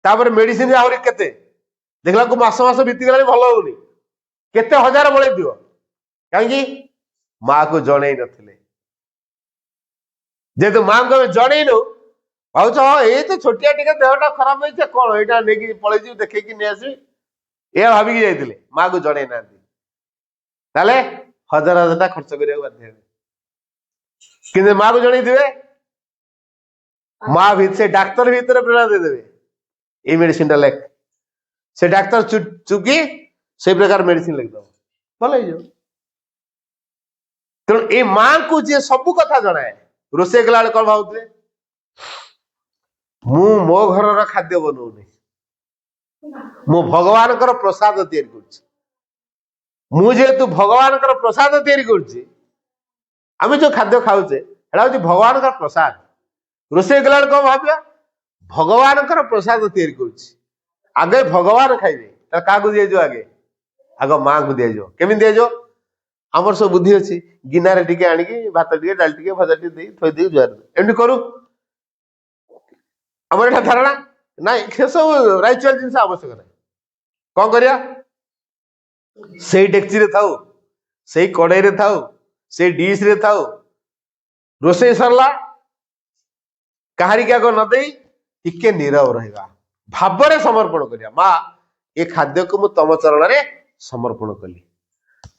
तापर मेडिसिन आहरी केते देखला को मास मास बीती गला भल होनी केते हजार बड़े दियो कहीं माँ को जन नथिले जेतु माँ को जनइनु भाव हाँ ये तो छोटिया टिके देहटा खराब होइछे कौन एटा नेकी पळेजी देखैकी नै आसी ए भाविकी जाइतिले माँ को जन ना ताले 1,000 खर्च करिया बाध्य किंतु माँ को जन दिवे माँ से डाक्तर भीतर प्रेरणा दे देवे ये मेडिसिन टा लेख से डाक्तर चुकी से प्रकार मेडिसिन लिख दो भल हो तेणु ये माँ को जी सब कथा जनाए रोसे कला कौन भावुए मु मो घर खाद्य बनौनी मु भगवान प्रसाद तैयारी कर जेहेतु भगवान प्रसाद तैयारी कर जो खाद्य खाऊचे हूँ भगवान प्रसाद रोसे कला कौन भाविया भगवान प्रसाद तैयारी कर आगे भगवान खाइबे क्या दिजाव आगे आग माँ को दिजाव केमी दिजाव आमर सब बुद्धि अच्छी गिनारे टिके आनिकी भात टिके डाल टिके भजा टिके थोई दी जुआर एमती करू आमर एटा धारणा ना से सब राइचुअल जिन आवश्यक ना कौन करिया से डेक्ची रे थाऊ से कड़ई रे थाऊ से डिश रे थाऊ रोसे सरला कहारी क्या न दे टिके नीरव रहा भावरे समर्पण करिया माँ ये खाद्य को मु तम चरण रे समर्पण कली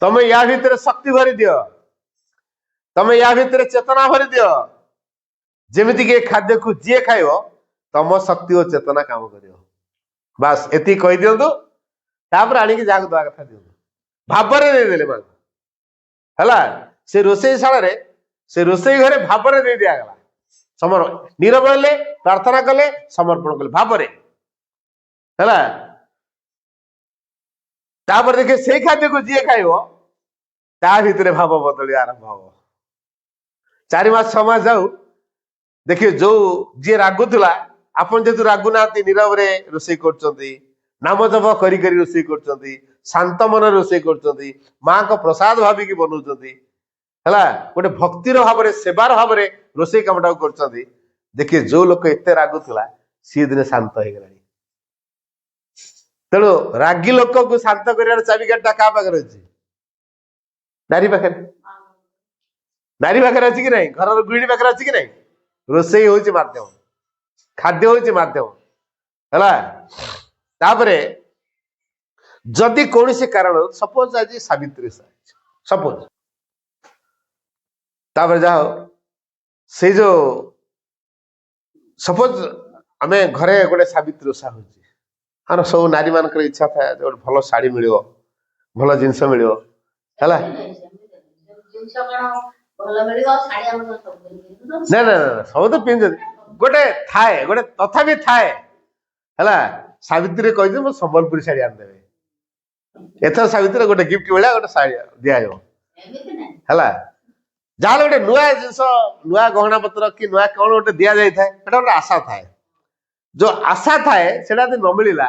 तमे या भितर शक्ति भरी दियो तमे या भितर चेतना भरी दियो जेमिति के खाद्य को जे खाइबो तम शक्ति और चेतना काम करियो बस एति कहि दियंतु तापर आनी के जाग दवा कथा दियंतु भावरे दे देले मां हला से रोसई शाला रे से रोसई घरे भावरे दे दिया गला समर्पण नीरव रहले प्रार्थना कले समर्पण कले भावरे हला तापर देखे से खाद्य को जी खाइबो ता भितर भाव बदली आरंभ हम 4 मास 6 मास जाऊ देखिए जो जी रागुला आपन जेतु रागु नाती नीरव रे रोसई करचंती नाम जप करी करी रोसई करचंती शांत मन रोसई करचंती मां को प्रसाद भाबी की बनौचंती हला गोटे भक्तिर भाव रे सेवार भाव रे रोसई कामटा करचंती देखिए जो लोक एते रागुला सी दिन शांत हो गलानी तेणु रागी लोक को शांत कर चाबिकाठा क्या पाखे अच्छी नारी पाखे नारी पाखे अच्छी कि नहीं घर गृहिणी पाखे अच्छी कि नहीं ରୋଷେଇ ହଉଛି ମାଧ୍ୟମ, ଖାଦ୍ୟ ହଉଛି ମାଧ୍ୟମ ହେଲା। ତାପରେ ଯଦି କୌଣସି କାରଣ ସପୋଜ ଆଜି ସାବିତ୍ରୀ ସପୋଜ, ତାପରେ ଯାହା ହଉ ସେଇ ଯୋଉ ସପୋଜ ଆମେ ଘରେ ଗୋଟେ ସାବିତ୍ରୀ ଓଷା ହଉଛି, ଆମର ସବୁ ନାରୀ ମାନଙ୍କର ଇଚ୍ଛା ଥାଏ ଯେ ଗୋଟେ ଭଲ ଶାଢୀ ମିଳିବ, ଭଲ ଜିନିଷ ମିଳିବ ହେଲା। ଜିନିଷ କଣ ଭଲ ମିଳିବ, ଶାଢୀ ଆମର ସବୁ ପିନ୍ଧୁଛନ୍ତି। ନା ନା ନା ସବୁ ତ ପିନ୍ଧୁଛନ୍ତି, ଗୋଟେ ଥାଏ, ଗୋଟେ ତଥାପି ଥାଏ ହେଲା। ସାବିତ୍ରୀ କହିଛି ମୁଁ ସମ୍ବଲପୁରୀ ଶାଢୀ ଆଣିଦେବେ, ଏଥର ସାବିତ୍ରୀ ଗୋଟେ ଗିଫ୍ଟ ଭଳିଆ ଗୋଟେ ଶାଢୀ ଦିଆଯିବ ଏମିତି ନାହିଁ। ହେଲା। ଯାହାହେଲେ ଗୋଟେ ନୂଆ ଜିନିଷ, ନୂଆ ଗହଣା ପତ୍ର କି ନୂଆ କଣ ଗୋଟେ ଦିଆଯାଇଥାଏ, ସେଟା ଗୋଟେ ଆଶା ଥାଏ। ଯୋଉ ଆଶା ଥାଏ ସେଟା ଯଦି ନ ମିଳିଲା,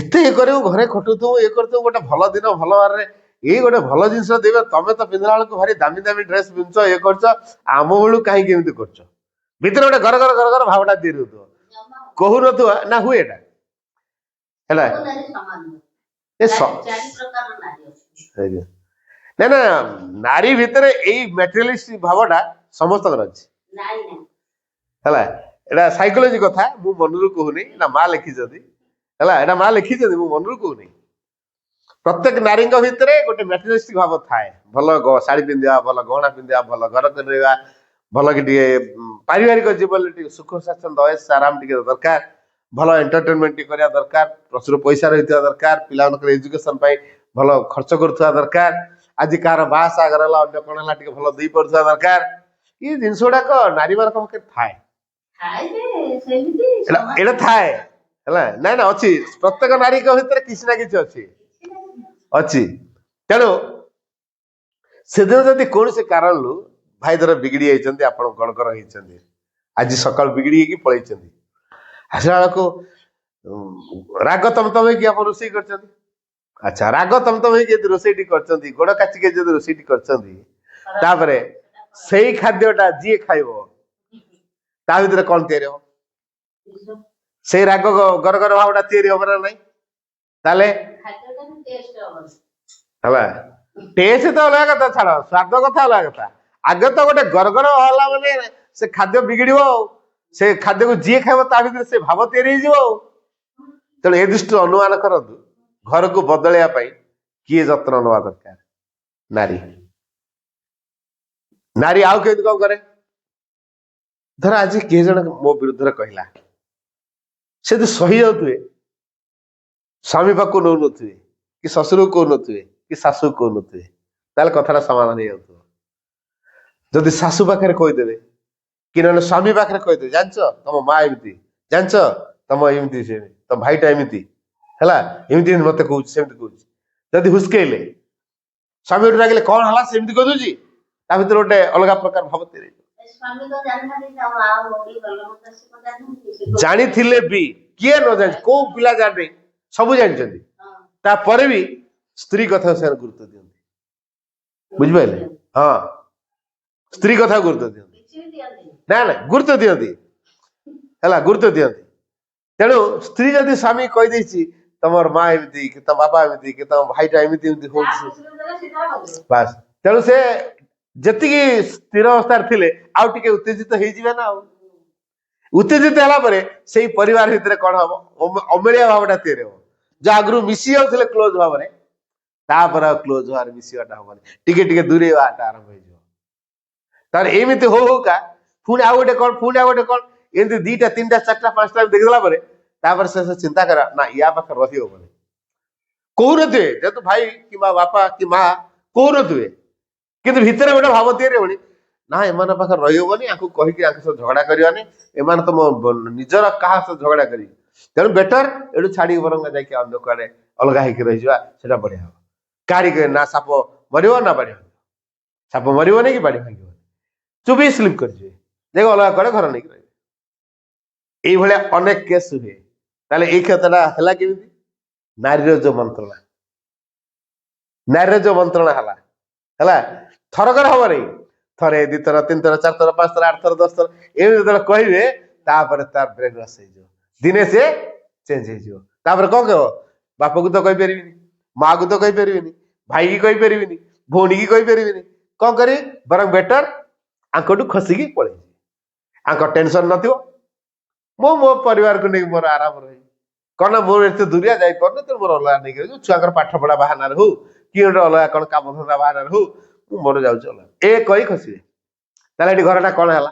ଏତେ ଇଏ କରିବୁ, ଘରେ ଖଟୁଥିବୁ, ଇଏ କରୁଥିବୁ, ଗୋଟେ ଭଲ ଦିନ ଭଲ ବାରରେ ଏଇ ଗୋଟେ ଭଲ ଜିନିଷ ଦେବେ, ତମେ ତ ପିନ୍ଧିଲା ବେଳକୁ ଭାରି ଦାମୀ ଦାମୀ ଡ୍ରେସ ପିନ୍ଧୁଛ, ଇଏ କରୁଛ, ଆମ ବେଳୁ କାହିଁକି ଏମିତି କରୁଛ, ଭିତରେ ଗୋଟେ ଘର ଘର ଘର ଘର ଭାବଟା ଦେଇ ଦଉଥିବ, କହୁନଥିବ ନା ହୁଏ ଏଟା ହେଲା। ସବୁ ନାରୀ ସମାନ ନୁହେଁ। ଏ ଚାରି ପ୍ରକାର ନାରୀ ଅଛି। ନା ନା ନାରୀ ଭିତରେ ଏଇ ମ୍ୟାଟେରିଆଲିଷ୍ଟ ଭାବଟା ସମସ୍ତଙ୍କର ଅଛି ନାଇଁ ନାହିଁ। ହେଲା। ଏଟା ସାଇକୋଲୋଜି କଥା, ମୁଁ ମନରୁ କହୁନି, ଏଟା ମା ଲେଖିଛନ୍ତି ହେଲା, ଏଟା ମା ଲେଖିଛନ୍ତି, ମୁଁ ମନରୁ କହୁନି। ପ୍ରତ୍ୟେକ ନାରୀଙ୍କ ଭିତରେ ଗୋଟେ ମ୍ୟାଟେରିଆଲିଷ୍ଟ ଭାବ ଥାଏ, ଭଲ ଶାଢୀ ପିନ୍ଧିବା, ଭଲ ଗହଣା ପିନ୍ଧିବା, ଭଲ ଘର କରିବା, ଭଲ କି ଟିକେ ପାରିବାରିକ ଜୀବନରେ ଟିକେ ସୁଖ ସ୍ୱାଚ୍ଛନ୍ଦ୍ୟ ଅୟସ ଆରାମ ଟିକେ ଦରକାର, ଭଲ ଏଣ୍ଟରଟେନମେଣ୍ଟ ଟିକେ କରିବା ଦରକାର, ପ୍ରଚୁର ପଇସା ରହିଥିବା ଦରକାର, ପିଲାମାନଙ୍କର ଏଜୁକେସନ ପାଇଁ ଭଲ ଖର୍ଚ୍ଚ କରୁଥିବା ଦରକାର, ଆଜି କାହାର ବାହା ସାଗର ହେଲା, ଅନ୍ୟ କଣ ହେଲା, ଟିକେ ଭଲ ଦେଇ ପାରୁଥିବା ଦରକାର। ଏଇ ଜିନିଷ ଗୁଡାକ ନାରୀ ମାନଙ୍କ ପାଖରେ ଥାଏ, ଏଇଟା ଥାଏ ହେଲା। ନାଇଁ ନା ଅଛି, ପ୍ରତ୍ୟେକ ନାରୀଙ୍କ ଭିତରେ କିଛି ନା କିଛି ଅଛି ଅଛି। ତେଣୁ ସେଦିନ ଯଦି କୌଣସି କାରଣରୁ ଭାଇ ଧର ବିଗିଡି ଯାଇଛନ୍ତି, ଆପଣ ଗଣକର ହେଇଛନ୍ତି, ଆଜି ସକାଳୁ ବିଗିଡି ହେଇକି ପଳେଇଛନ୍ତି, ଆସିଲା ବେଳକୁ ରାଗ ତମତମ ହେଇକି ଆପଣ ରୋଷେଇ କରିଛନ୍ତି, ଆଚ୍ଛା ରାଗ ତମତମ ହେଇକି ଯଦି ରୋଷେଇଟି କରିଛନ୍ତି, ଗୋଡ କାଚିକି ଯଦି ରୋଷେଇଟି କରିଛନ୍ତି, ତାପରେ ସେଇ ଖାଦ୍ୟଟା ଯିଏ ଖାଇବ ତା ଭିତରେ କଣ ତିଆରି ହବ, ସେଇ ରାଗ ଗରଗର ଭାବଟା ତିଆରି ହବ ନା ନାଇଁ? ତାହେଲେ ହେଲା, ଟେଷ୍ଟ ତ ଅଲଗା କଥା, ଛାଡ ସ୍ୱାଦ କଥା ଅଲଗା କଥା, ଆଗ ତ ଗୋଟେ ଗରଗର ହେଲା ମାନେ ସେ ଖାଦ୍ୟ ବିଗିଡିବ ଆଉ, ସେ ଖାଦ୍ୟକୁ ଯିଏ ଖାଇବ ତା ଭିତରେ ସେ ଭାବ ତିଆରି ହେଇଯିବ ଆଉ। ତେଣୁ ଏ ଦୃଷ୍ଟିରୁ ଅନୁମାନ କରନ୍ତୁ, ଘରକୁ ବଦଳେଇବା ପାଇଁ କିଏ ଯତ୍ନ ନେବା ଦରକାର? ନାରୀ। ନାରୀ ଆଉ କେମିତି କଣ କରେ? ଧର ଆଜି କିଏ ଜଣେ ମୋ ବିରୁଦ୍ଧରେ କହିଲା, ସେ ଯଦି ସହି ଯାଉଥିବେ, ସ୍ୱାମୀ ପାଖକୁ ନଉନଥିବେ, କି ଶ୍ୱଶୁରକୁ କହୁନଥିବେ, କି ଶାଶୁକୁ କହୁନଥିବେ, ତାହେଲେ କଥାଟା ସମାଧାନ ହେଇଯାଉଥିବ। ଯଦି ଶାଶୁ ପାଖରେ କହିଦେବେ, କି ନହେଲେ ସ୍ୱାମୀ ପାଖରେ କହିଦେବେ, ଜାଣିଛ ତମ ମା ଏମିତି, ଜାଣିଛ ତମ ଏମିତି, ସେମିତି ତମ ଭାଇଟା ଏମିତି ହେଲା, ଏମିତି ଏମିତି ମତେ କହୁଛି, ସେମିତି କହୁଛି, ଯଦି ହୁସ୍କେଇଲେ, ସ୍ୱାମୀ ଗୋଟେ ରାଗିଲେ, କଣ ହେଲା ସେମିତି କହିଦଉଛି, ତା ଭିତରେ ଗୋଟେ ଅଲଗା ପ୍ରକାର ଭାବ ତିଆରି ହେଇଯିବ। ଜାଣିଥିଲେ ବି କିଏ ନ ଜାଣିଛି, କୋଉ ପିଲା ଜାଣିନି, ସବୁ ଜାଣିଛନ୍ତି, ତାପରେ ବି ସ୍ତ୍ରୀ କଥା ସେମାନେ ଗୁରୁତ୍ୱ ଦିଅନ୍ତି, ବୁଝିପାରିଲେ? ହଁ, ସ୍ତ୍ରୀ କଥା ଗୁରୁତ୍ୱ ଦିଅନ୍ତି, ନା ନା ଗୁରୁତ୍ୱ ଦିଅନ୍ତି ହେଲା, ଗୁରୁତ୍ୱ ଦିଅନ୍ତି। ତେଣୁ ସ୍ତ୍ରୀ ଯଦି ସ୍ୱାମୀ କହିଦେଇଛି ତମର ମା ଏମିତି, କି ତମ ବାପା ଏମିତି, କି ତମ ଭାଇଟା ଏମିତି ଏମିତି ହଉଛି, ବାସ୍, ତେଣୁ ସେ ଯେତିକି ସ୍ଥିର ଅବସ୍ଥାରେ ଥିଲେ ଆଉ ଟିକେ ଉତ୍ତେଜିତ ହେଇଯିବେ ନା। ଆଉ ଉତ୍ତେଜିତ ହେଲା ପରେ ସେଇ ପରିବାର ଭିତରେ କଣ ହବ, ଅମିଳିଆ ଭାବଟା ତିଆରି ହବ। ଯୋଉ ଆଗରୁ ମିଶି ଯାଉଥିଲେ କ୍ଲୋଜ ଭାବରେ, ତାପରେ ଆଉ କ୍ଲୋଜ ଭାବରେ ମିଶିବାଟା ହବନି, ଟିକେ ଟିକେ ଦୂରେଇବାଟା ଆରମ୍ଭ ହେଇଯିବ। ତାର ଏମିତି ହଉ ହଉକା ପୁଣି ଆଉ ଗୋଟେ କଣ, ପୁଣି ଆଉ ଗୋଟେ କଣ, ଏମିତି 2ଟା 3ଟା 4ଟା 5ଟା ଦେଖିଦେଲା ପରେ ତାପରେ ସେ ଚିନ୍ତା କର, ନା ୟା ପାଖରେ ରହି ହବନି, କହୁନଥିବେ, ଯେହେତୁ ଭାଇ କିମ୍ବା ବାପା କି ମା କହୁନଥିବେ, କିନ୍ତୁ ଭିତରେ ଗୋଟେ ଭାବ ତିଆରି ହବନି, ନା ଏମାନଙ୍କ ପାଖରେ ରହିହବନି, ଆଙ୍କୁ କହିକି ଆଙ୍କ ସହ ଝଗଡା କରିବାନି, ଏମାନେ ତ ମୋ ନିଜର କାହା ସହ ଝଗଡା କରିବି, ତେଣୁ ବେଟର ଏଠୁ ଛାଡିକି ବରଂ ଯାଇକି ଅନ୍ୟ କୁଆଡେ ଅଲଗା ହେଇକି ରହିଯିବା, ସେଟା ବଢିଆ ହବ। କାହାରିକି ନା ସାପ ମରିବ ନା ବାଡି ଭାଙ୍ଗିବ, ସାପ ମରିବନି କି ବାଡି ଭାଙ୍ଗିବନି, ଚୁପି ସ୍ଲିପ କରିଯିବେ, ଯାଇକି ଅଲଗା କୁଆଡେ ଘର ନେଇକି ରହିବେ। এইভଳିଆ ଅନେକ କେସ୍ ହୁଏ। ତାହେଲେ ଏଇ କ୍ଷେତ୍ରଟା ହେଲା କେମିତି? ନାରୀର ଯୋଉ ମନ୍ତ୍ରଣା, ନାରୀର ଯୋଉ ମନ୍ତ୍ରଣା ହେଲା ଥରକରେ ହବନି, ଥରେ 2 ଥର 3 ଥର 4 ଥର 5 ଥର 8 ଥର 10 ଥର ଏମିତି ଯେତେବେଳେ କହିବେ, ତାପରେ ତାର ବ୍ରେନ ୱାଶ ହେଇଯିବ, ଦିନେ ସେ ଚେଞ୍ଜ ହେଇଯିବ। ତାପରେ କଣ କହିବ? ବାପକୁ ତ କହିପାରିବିନି, ମାକୁ ତ କହିପାରିବିନି, ଭାଇକି କହିପାରିବିନି, ଭଉଣୀକି କହିପାରିବିନି, କଣ କରିବି? ବରଂ ବେଟର ଆଙ୍କଠୁ ଖସିକି ପଳେଇବି। आंक टेंशन नथिबो मो मो परिवार को नहीं मोर आराम रही कौन मोर एते दुरिया जाई पर तो मोर अलगा नहीं कर छुआकर पाठ पढ़ा बाहाना हो कि गोटे अलगा कौन काम धंदा बाहाना हो मु मोर जाउछ अलगा ए कही खसी ताले एटी घरटा कौन हला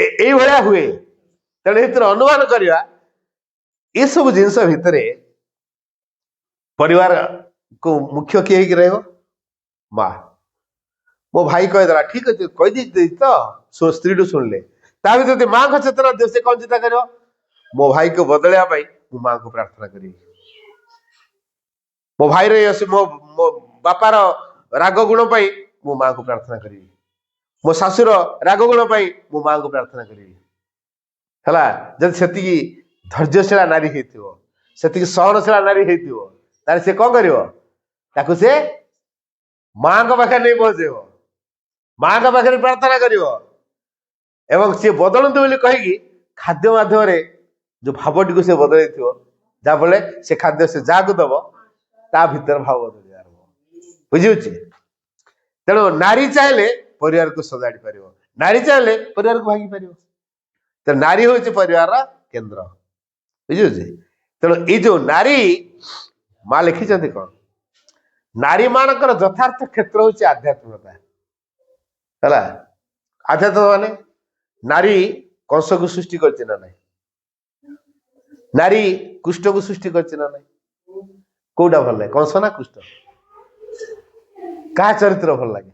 एई भलिया हुए तेणु एतिर अनुमान करिया ये सब जिनस भितरे परिवार को मुख्य किए रहो माँ मो भाई कहीदेला ठीक अच्छे कहीदी तो स्त्री शुणिले ता भर माँ को चेतना दियो से कौन चिंता कर मो भाई को बदलिया मु माँ को प्रार्थना करी मो भाई मो मो बापार राग गुण पाई मु माँ को प्रार्थना करी मो शाशुर राग गुण पाई मु माँ को प्रार्थना करी हला जब सेति धैर्यशीला नारी हेतिबो सेति सहनशीला नारी हेतिबो तार से कौन करिवो ताकू से माँ को पाखे नहीं पहुंचेबो माँ का पाखे प्रार्थना करिवो एवं सी बदलतु बोली कहीकि खाद्य माध्यम जो भावटी को से बदल जहाँफल से खाद्य से जहाँ को दब ता भीतर भाव बदल आरंभ बुझी तेणु नारी चाहे परिवार को सजाड़ी पार नारी चाहे परिवार को भांगी पार तो नारी हूँ परिवार केन्द्र बुझे तेणु ये जो नारी माँ लिखिं कौन नारी मानकर यथार्थ क्षेत्र हूँ आध्यात्मिकता है आध्यात्म माने नारी कंस को सृष्टि करछि ना नहीं नारी कुष्ठ को सृष्टि करछि ना नहीं कोटा भल लगे कंस ना कुष्ठ क्या चरित्र भल लगे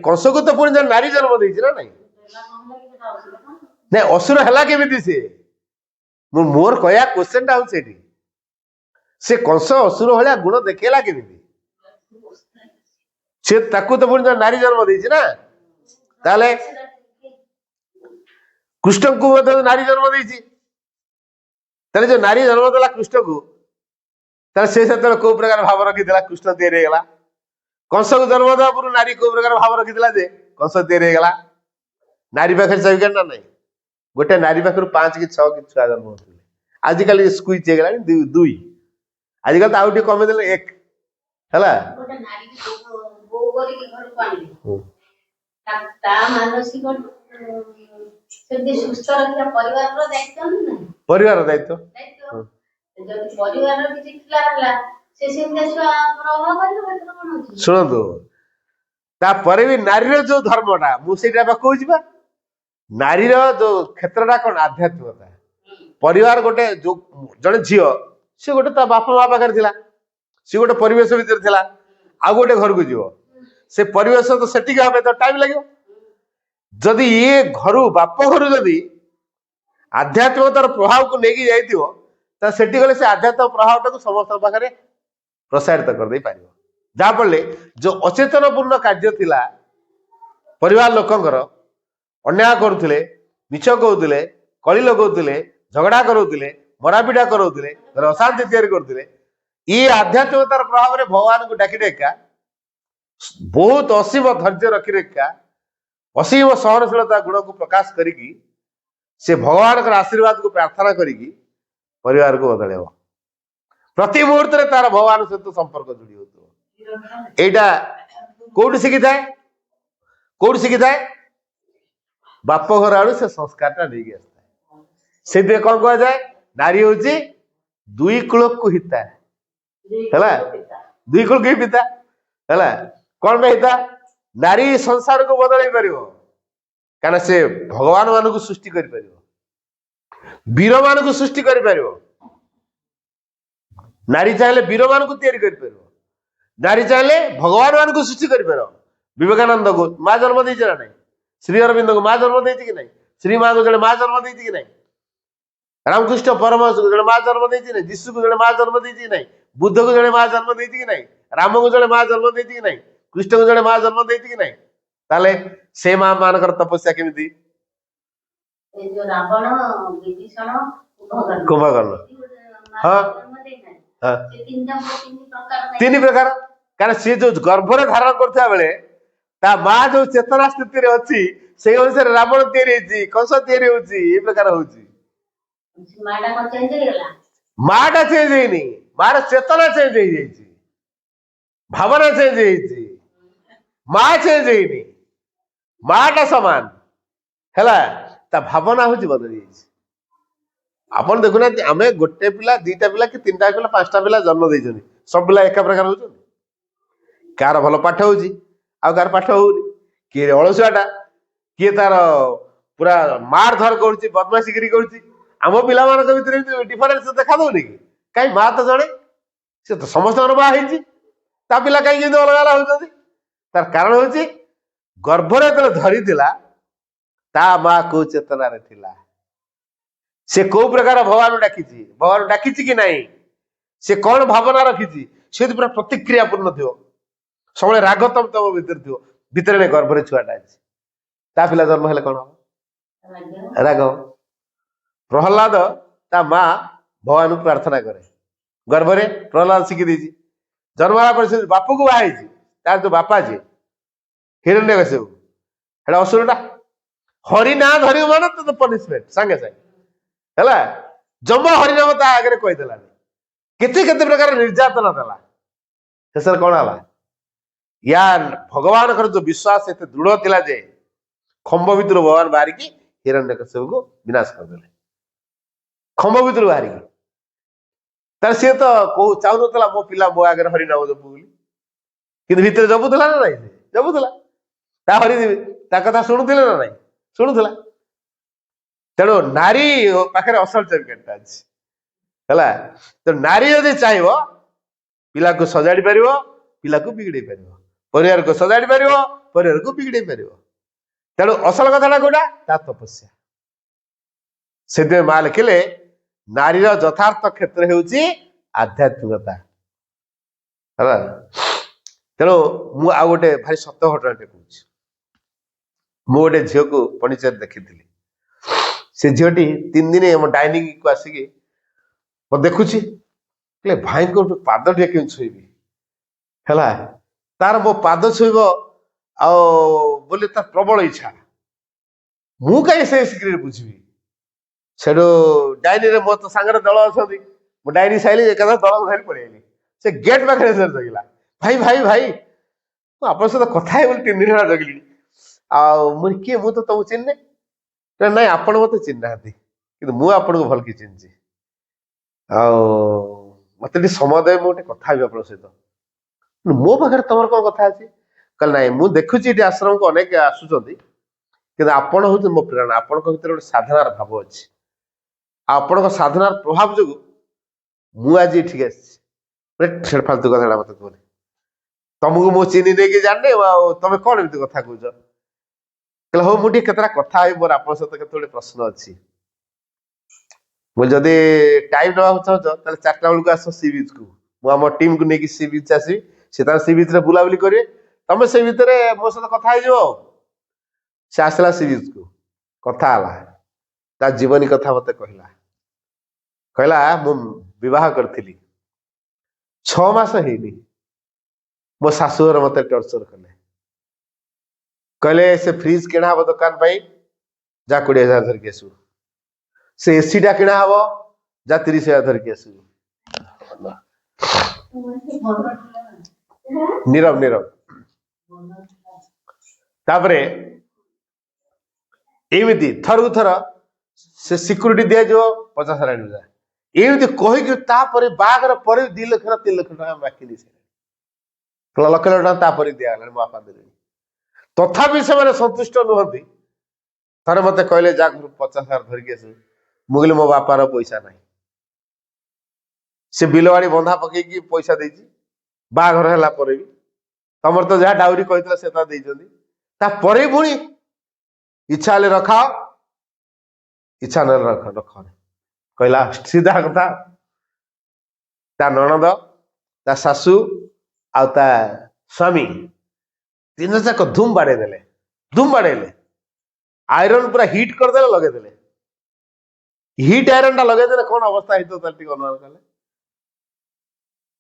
कंस को तो पुणी नारी जन्म देछि ना नहीं नहीं असुर है केमी सी मोर कहया क्वेश्चन टा हूँ से कंस असुर भाया गुण देखेला केमी से ताकू तो पुणी नारी जन्म देछि ना ताले कृष्ण को नारी जन्म देछि ताले जो नारी जन्म देला कृष्ण को ताले से को प्रकार भाव रखी कृष्ण तैयारी गला कंस को जन्म देवा पूर्व नारी को प्रकार भाव रखी जे कंस तैयारी गला नारी पाखे चाहे ना नहीं गोटे नारी पाखर 5 कि 6 कि छुआ जन्म होते आजिकल स्कुइज हो गला दुई आजिकल तो आउटे कमे देले 1 हैला परिवार दायित्व शुणु तापर भी नारी जो धर्मटा मुझे कहूँ नारी जो क्षेत्रटा कौन आध्यात्मिकता परिवार गोटे जो जड़े झी सी गोटे बापा माँ पाखे सी गोटे परिवेश भितर थिला आ गोटे घर को जीव से परिवेश तो सेटिक हमें तो टाइम लगे जदि ये घर बाप घर जदि आध्यात्मिकतार प्रभाव को लेकिन जाइए सेठी गले से आध्यात्मिक प्रभाव टाक समस्त पाखे प्रसारित कर दे पार जहाँफल जो अचेतन पूर्ण कार्य थिला परिवार लोकंकर अन्याय करुले मिछ कहते कली लगौले झगड़ा कराउले मरापिटा कराउले अशांति तैयारी करते ये आध्यात्मिकतार प्रभाव में भगवान को डाकी डेका बहुत असीम धैर्य रखी रेखा असीम सहनशीलता गुण को प्रकाश करिकी से भगवान का आशीर्वाद को प्रार्थना करिकी परिवार को बदल प्रति मुहूर्त में तार भगवान सहित संपर्क जोड़ी होता एटा कोड शिखी थाए कोड शिखी थाए बाप घर आड़ू से संस्कार नहीं आसता से कौन कह जाए नारी हूँ दुई कूल को हिता है दुई कूल को पिता है कौन में हिता नारी संसार को बदल पार क्या से भगवान मान को सृष्टि कर वीर मान को सृष्टि कर नारी चाहे वीर मान को तैयारी कर नारी चाहे भगवान मान को सृष्टि कर विवेकानंद को माँ जन्म दे ना नहीं श्री अरविंद को माँ जन्म दे कि नहीं श्री माँ को जड़े माँ जन्म दे कि नहीं रामकृष्ण परमहंस को जड़े माँ जन्म दे नहीं जीशु को जड़े माँ जन्म दे कि नहीं बुद्ध को जड़े माँ जन्म दे कि नहीं राम को जड़े माँ जन्म दे कि नहीं कृष्ण को जड़े माँ जन्म दे कि नहीं ताले से माँ मानकर तपस्या केमिति कुंभकर्ण हाँ हाँ 3 प्रकार कारण सी जो गर्भरे धारण करता बेले ता माँ जो चेतना स्थिति अच्छी से अनुसार रावण तैयारी कंस तैयारी होची प्रकार होची माटा चेंज होनी मार चेतना चेंज हो ଭାବନା ଚେଞ୍ଜ ହେଇଛି, ମା ଚେଞ୍ଜ ହେଇନି, ମାଟା ସମାନ ହେଲା, ତା ଭାବନା ହଉଛି ବଦଳି ଯାଇଛି। ଆପଣ ଦେଖୁନାହାନ୍ତି, ଆମେ ଗୋଟେ ପିଲା, ଦିଟା ପିଲା, କି ତିନିଟା ପିଲା, ପାଞ୍ଚଟା ପିଲା ଜନ୍ମ ଦେଇଛନ୍ତି, ସବୁ ପିଲା ଏକା ପ୍ରକାର ହଉଛନ୍ତି? କାହାର ଭଲ ପାଠ ହଉଛି, ଆଉ କାହାର ପାଠ ହଉନି, କିଏ ଅଳସୁଆଟା, କିଏ ତାର ପୁରା ମାର ଧର କରୁଛି, ବଦମାସିଗିରି କରୁଛି। ଆମ ପିଲାମାନଙ୍କ ଭିତରେ ଡିଫରେନ୍ସ ଦେଖା ଦଉନି କି? କାହିଁ ମା ତ ଜଣେ, ସେ ତ ସମସ୍ତଙ୍କର ମା ହେଇଛି, ତା ପିଲା କାହିଁକି ଏମିତି ଅଲଗା ଅଲଗା ହଉଛନ୍ତି? ତାର କାରଣ ହଉଛି ଗର୍ଭରେ ଯେତେବେଳେ ଧରିଥିଲା ତା ମା କୋଉ ଚେତନାରେ ଥିଲା, ସେ କୋଉ ପ୍ରକାର ଭଗବାନ ଡାକିଛି, ଭଗବାନ ଡାକିଛି କି ନାହିଁ, ସେ କଣ ଭାବନା ରଖିଛି, ସେ ପୁରା ପ୍ରତିକ୍ରିୟା ପୂର୍ଣ୍ଣ ଥିବ, ସବୁବେଳେ ରାଗ ତମ ତମ ଭିତରେ ଥିବ, ଭିତରେ ଗର୍ଭରେ ଛୁଆଟା ଅଛି, ତା ପିଲା ଜନ୍ମ ହେଲେ କଣ ହବ? ରାଗ। ପ୍ରହ୍ଲାଦ ତା ମା ଭଗବାନଙ୍କୁ ପ୍ରାର୍ଥନା କରେ, ଗର୍ଭରେ ପ୍ରହ୍ଲାଦ ଶିଖି ଦେଇଛି, ଜନ୍ମ ହେଲା ପରେ ସେ ବାପକୁ ବାହା ହେଇଛି, ତାର ଯୋଉ ବାପା ଯିଏ ହିରଣ୍ୟକଶ୍ୟପ, ସେଟା ଅସୁରଟା, ହରି ନାଁ ଧରିବ ମାନେ ତ ପନିଶମେଣ୍ଟ ସାଙ୍ଗେ ସାଙ୍ଗେ ହେଲା। ଜମା ହରିନାମ ତା ଆଗରେ କହିଦେଲାନି, କେତେ କେତେ ପ୍ରକାର ନିର୍ଯାତନା ଦେଲା, ଶେଷରେ କଣ ହେଲା? ୟା ଭଗବାନଙ୍କର ଯୋଉ ବିଶ୍ୱାସ ଏତେ ଦୃଢ ଥିଲା ଯେ ଖମ୍ବ ଭିତରୁ ଭଗବାନ ବାହାରିକି ହିରଣ୍ୟକଶ୍ୟପକୁ ବିନାଶ କରିଦେଲେ, ଖମ୍ବ ଭିତରୁ ବାହାରିକି। ତାହେଲେ ସିଏ ତ କୋଉ ଚାହୁଁନଥିଲା ମୋ ପିଲା ମୋ ଆଗରେ ହରିନାମ ଜପୁ ବୋଲି, କିନ୍ତୁ ଭିତରେ ଜପୁଥିଲା ନା ନାଇଁ? ଜପୁଥିଲା, ତା ହରି ତା କଥା ଶୁଣୁଥିଲେ ନା ନାଇଁ? ଶୁଣୁଥିଲା। ତେଣୁ ନାରୀ ପାଖରେ ଅସଲ ଚାବିକାଠିଟା ଅଛି ହେଲା। ତ ନାରୀ ଯଦି ଚାହିଁବ ପିଲାକୁ ସଜାଡି ପାରିବ, ପିଲାକୁ ବିଗିଡେଇ ପାରିବ, ପରିବାରକୁ ସଜାଡି ପାରିବ, ପରିବାରକୁ ବିଗିଡେଇ ପାରିବ। ତେଣୁ ଅସଲ କଥାଟା କୋଉଟା? ତା ତପସ୍ୟା। ସେଥିପାଇଁ ମା ଲେଖିଲେ ନାରୀର ଯଥାର୍ଥ କ୍ଷେତ୍ର ହେଉଛି ଆଧ୍ୟାତ୍ମିକତା ହେଲା। ତେଣୁ ମୁଁ ଆଉ ଗୋଟେ ଭାରି ସତ ଘଟଣାଟେ କହୁଛି। ମୁଁ ଗୋଟେ ଝିଅକୁ ପଣ୍ଡିଚେରୀରେ ଦେଖିଥିଲି। ସେ ଝିଅଟି 3 ଦିନ ଆମ ଡାଇନିଂ କୁ ଆସିକି ମୁଁ ଦେଖୁଛି, କହିଲେ ଭାଇଙ୍କ ପାଦ ଟିକେ କେମିତି ଛୁଇଁବି ହେଲା। ତାର ମୋ ପାଦ ଛୁଇଁବ ଆଉ ବୋଲି ତାର ପ୍ରବଳ ଇଚ୍ଛା। ମୁଁ କାହିଁ ସେ ସ୍କ୍ରିନ୍ ବୁଝିବି। ସେଠୁ ଡାଇନିଂରେ ମୋ ତ ସାଙ୍ଗରେ ଦଳ ଅଛନ୍ତି, ମୁଁ ଡାଇନିଂ ସାଇଲି, ଏକାଥରେ ଦଳକୁ ଧରି ପଳେଇଲି। ସେ ଗେଟ୍ ପାଖରେ ଜଗିଲା, ଭାଇ ଭାଇ ଭାଇ ମୁଁ ଆପଣଙ୍କ ସହିତ କଥା ହେବି ବୋଲି 3 ଦିନ ହେଲା ଜଗିଲିଣି। ଆଉ ମୁଁ କିଏ, ମୁଁ ତ ତମକୁ ଚିହ୍ନିନି। ନାଇଁ ଆପଣ ମତେ ଚିହ୍ନି ନାହାନ୍ତି, କିନ୍ତୁ ମୁଁ ଆପଣଙ୍କୁ ଭଲ କି ଚିହ୍ନିଛି, ଆଉ ମତେ ଟିକେ ସମୟ ଦେବେ, ମୁଁ ଟିକେ କଥା ହେବି ଆପଣଙ୍କ ସହିତ। ମୋ ପାଖରେ ତମର କଣ କଥା ଅଛି? କହିଲେ ନାଇଁ, ମୁଁ ଦେଖୁଛି ଏଠି ଆଶ୍ରମକୁ ଅନେକ ଆସୁଛନ୍ତି, କିନ୍ତୁ ଆପଣ ହଉଛନ୍ତି ମୋ ପ୍ରେରଣା, ଆପଣଙ୍କ ଭିତରେ ଗୋଟେ ସାଧନାର ଭାବ ଅଛି, ଆଉ ଆପଣଙ୍କ ସାଧନାର ପ୍ରଭାବ ଯୋଗୁଁ ମୁଁ ଆଜି ଏଠିକି ଆସିଛି। ଫାଲତୁ କଥାଟା ମତେ କୁହନି, ତମକୁ ମୁଁ ଚିହ୍ନି ଦେଇକି ଜାଣିନି, ଆଉ ତମେ କଣ ଏମିତି କଥା କହୁଛ? କହିଲେ ହଉ, ମୁଁ ଟିକେ କେତେଟା କଥା ହେବି, ମୋର ଆପଣଙ୍କ ସହିତ କେତେ ଗୋଟେ ପ୍ରଶ୍ନ ଅଛି। ମୁଁ ଯଦି ଟାଇମ ନେବାକୁ ଚାହୁଁଛ ତାହେଲେ 4ଟା ବେଳକୁ ଆସ ସି ବିଚ୍ କୁ, ମୁଁ ଆମ ଟିମକୁ ନେଇକି ସି ବିଚ୍ ଆସିବି, ସେ ତାର ସି ବିଚ୍ ରେ ବୁଲାବୁଲି କରିବେ, ତମେ ସେଇ ଭିତରେ ମୋ ସହିତ କଥା ହେଇଯିବ। ଆଉ ସେ ଆସିଲା ସି ବିଚ୍ କୁ, କଥା ହେଲା, ତା ଜୀବନୀ କଥା ମତେ କହିଲା। କହିଲା ମୁଁ ବିବାହ କରିଥିଲି, 6 ମାସ ହେଇନି ମୋ ଶାଶୁଘର ମତେ ଟର୍ଚର କଲେ। କହିଲେ ସେ ଫ୍ରିଜ କିଣା ହବ ଦୋକାନ ପାଇଁ, ଯା 20,000 ଧରିକି ଆସିବୁ। ସେ ଏସି ଟା କିଣା ହବ, ଯା 30,000 ଧରିକି ଆସିବୁ। ନୀରବ ନୀରବ। ତାପରେ ଏମିତି ଥରକୁ ଥର ସେ ସିକ୍ୟୁରିଟି ଦିଆଯିବ 50,000 ଆଣିବ, ଏମିତି କହିକି ତାପରେ ବାହାଘର ପରେ 2 ଲକ୍ଷ 3 ଲକ୍ଷ ଟଙ୍କା ବାକି ଦେଇছে, ଲକ୍ଷ ଲକ୍ଷ ଟଙ୍କା ତାପରେ ଦିଆଗଲାଣି, ମୋ ବାପା ଦେଲେଣି। ତଥାପି ସେମାନେ ସନ୍ତୁଷ୍ଟ ନୁହନ୍ତି। ଥରେ ମତେ କହିଲେ ଯା 50,000 ଧରିକି ଆସିବୁ। ମୁଁ କହିଲି ମୋ ବାପାର ପଇସା ନାହିଁ, ସେ ବିଲ ବାଡି ବନ୍ଧା ପକେଇକି ପଇସା ଦେଇଛି, ବାହାଘର ହେଲା ପରେ ବି ତମର ତ ଯାହା ଡାଉରୀ କହିଥିଲା ସେ ତା ଦେଇଛନ୍ତି, ତାପରେ ପୁଣି ଇଚ୍ଛା ହେଲେ ରଖାଅ, ଇଚ୍ଛା ନହେଲେ ରଖନି। କହିଲା ସିଧା କଥା। ତା ନଣନ୍ଦ, ତା ଶାଶୁ ଆଉ ତା ସ୍ୱାମୀ 3 ଯାକ ଧୁମ ବାଡେଇ ଦେଲେ, ଧୁମ ବାଡେଇଲେ। ଆଇରନ୍ ପୁରା ହିଟ୍ କରିଦେଲେ, ଲଗେଇଦେଲେ। ହିଟ୍ ଆଇରନ୍ ଟା ଲଗେଇଦେଲେ କଣ ଅବସ୍ଥା ହେଇଥିବ ତାର ଟିକେ ଅନୁମାନ କଲେ।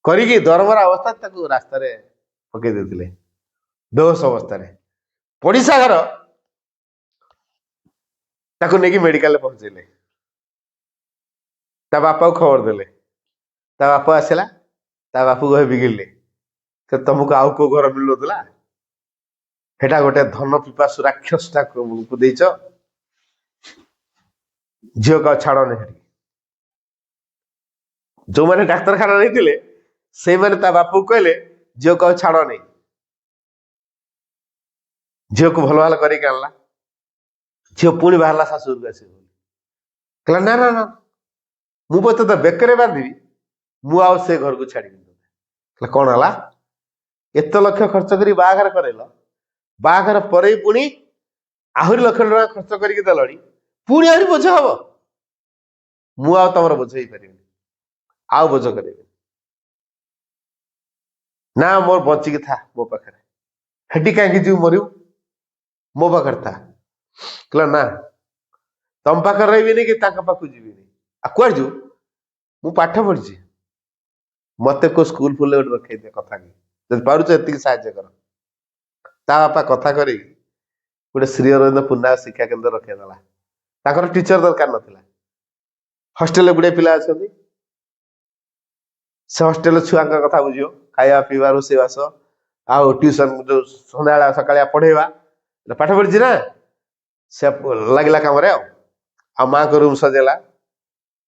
କରିକି ଦରମରା ଅବସ୍ଥା ତାକୁ ରାସ୍ତାରେ ପକେଇ ଦେଇଥିଲେ, ବେହୋସ ଅବସ୍ଥାରେ। ପଡିଶା ଘର ତାକୁ ନେଇକି ମେଡିକାଲରେ ପହଞ୍ଚେଇଲେ, ତା ବାପାକୁ ଖବର ଦେଲେ, ତା ବାପା ଆସିଲା, ତା ବାପକୁ ବିଗିଡିଲେ, ତମକୁ ଆଉ କୋଉ ଘର ମିଳୁନଥିଲା? ସେଟା ଗୋଟେ ଧନ ପିପାସୁ ରାକ୍ଷସଟା ଦେଇଛ। ଝିଅକୁ ଆଉ ଛାଡନି ସେଠି। ଯୋଉମାନେ ଡାକ୍ତରଖାନା ନେଇଥିଲେ ସେଇମାନେ ତା ବାପକୁ କହିଲେ ଝିଅକୁ ଆଉ ଛାଡନି। ଝିଅକୁ ଭଲ ଭଲ କରିକି ଆଣିଲା। ଝିଅ ପୁଣି ବାହାରିଲା ଶାଶୁଘରକୁ ଆସିବ। କହିଲା ନା ନା ନା, ମୁଁ ତୋତେ ବେକରେ ବାନ୍ଧିବି, ମୁଁ ଆଉ ସେ ଘରକୁ ଛାଡିବି। କହିଲା କଣ ହେଲା? ଏତେ ଲକ୍ଷ ଖର୍ଚ୍ଚ କରି ବାହାଘର କରେଇଲ, ବାହାଘର ପରେ ପୁଣି ଆହୁରି ଲକ୍ଷ ଟଙ୍କା ଖର୍ଚ୍ଚ କରିକି ଦେଲଣି, ପୁଣି ଆହୁରି ବୋଝ ହବ? ମୁଁ ଆଉ ତମର ବୋଝ ହେଇପାରିବିନି, ଆଉ ବୋଝ କରିବି ନା। ମୋର ବଞ୍ଚିକି ଥା ମୋ ପାଖରେ, ହେଠି କାହିଁକି ଯିବୁ ମରିବୁ, ମୋ ପାଖରେ ଥା। କହିଲା ନା, ତମ ପାଖରେ ରହିବିନି କି ତାଙ୍କ ପାଖକୁ ଯିବିନି। ଆଉ କୁଆଡେ ଯିବୁ? ମୁଁ ପାଠ ପଢିଛି, ମତେ କୋଉ ସ୍କୁଲ ଫୁଲରେ ଗୋଟେ ରଖେଇଦିଅ, କଥା କି ଯଦି ପାରୁଛ ଏତିକି ସାହାଯ୍ୟ କର। ତା ବାପା କଥା କରି ଗୋଟେ ଶ୍ରୀ ଅରବିନ୍ଦ ପୂର୍ଣ୍ଣାଙ୍ଗ ଶିକ୍ଷା କେନ୍ଦ୍ର ରଖେଇଦେଲା। ତାଙ୍କର ଟିଚର ଦରକାର ନଥିଲା। ହଷ୍ଟେଲରେ ଗୁଡେ ପିଲା ଅଛନ୍ତି, ସେ ହଷ୍ଟେଲ ଛୁଆଙ୍କ କଥା ବୁଝିବ, ଖାଇବା ପିଇବା ରୋଷେଇବାସ ଆଉ ଟ୍ୟୁସନ ଯୋଉ ସନ୍ଧ୍ୟାବେଳା ସକାଳିଆ ପଢେଇବା। ପାଠ ପଢିଛି ନା, ସେ ଲାଗିଲା କାମରେ। ଆଉ ମାଙ୍କ ରୁମ ସଜେଇଲା।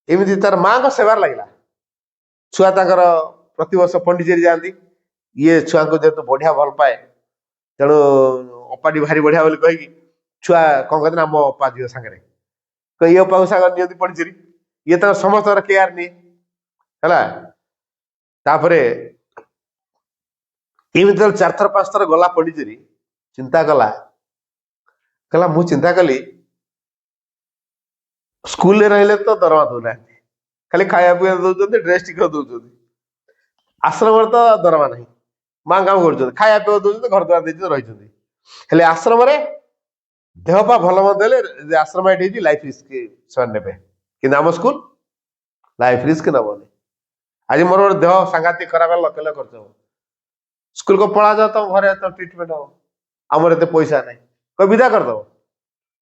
ଏମିତି ତାର ମାଙ୍କ ସେବାରେ ଲାଗିଲା। ଛୁଆ ତାଙ୍କର ପ୍ରତିବର୍ଷ ପଣ୍ଡିଚେରୀ ଯାଆନ୍ତି। ଇଏ ଛୁଆଙ୍କୁ ଯେହେତୁ ବଢିଆ ଭଲ ପାଏ, ତେଣୁ ଅପାଟି ଭାରି ବଢିଆ ବୋଲି କହିକି ଛୁଆ କଣ କରନ୍ତି ନା, ମୋ ଅପା ଝିଅ ସାଙ୍ଗରେ ଇଏ ଅପାକୁ ସାଙ୍ଗରେ ନିଅନ୍ତି ପଣ୍ଡିଚେରୀ। ଇଏ ତାଙ୍କ ସମସ୍ତଙ୍କର କେୟାର ନିଏ ହେଲା। ତାପରେ ଏମିତି 4 ଥର 5 ଥର ଗଲା ପଣ୍ଡିଚେରୀ। ଚିନ୍ତା କଲା, କହିଲା ମୁଁ ଚିନ୍ତା କଲି ସ୍କୁଲରେ ରହିଲେ ତ ଦରମା ଦଉନାହାନ୍ତି, ଖାଲି ଖାଇବା ପିଇବା ଦଉଛନ୍ତି, ଡ୍ରେସ ଟିକେ ଦଉଛନ୍ତି। ଆଶ୍ରମରେ ତ ଦରମା ନାହିଁ, ମା କାମ କରୁଛନ୍ତି, ଖାଇବା ପିଇବା ଦଉଛନ୍ତି, ଘର ଦ୍ୱାର ଦେଇଛନ୍ତି, ରହିଛନ୍ତି। ହେଲେ ଆଶ୍ରମରେ ଦେହ ପା ଭଲ ମନ୍ଦ ହେଲେ ଆଶ୍ରମ ଏଠି ହେଇଛି, ଲାଇଫ ରିସ୍କ ସେମାନେ ନେବେ, କିନ୍ତୁ ଆମ ସ୍କୁଲ ଲାଇଫ ରିସ୍କ ନବନି। ଆଜି ମୋର ଗୋଟେ ଦେହ ସାଂଘାତିକ ଖରାପ ହେଲେ ଲକ୍ଷ ଲକ୍ଷ ଖର୍ଚ୍ଚ ହବ, ସ୍କୁଲକୁ ପଳା ଯାଅ, ତମ ଘରେ ତ ଟ୍ରିଟମେଣ୍ଟ ହବ, ଆମର ଏତେ ପଇସା ନାହିଁ, କହି ବିଦା କରିଦବ।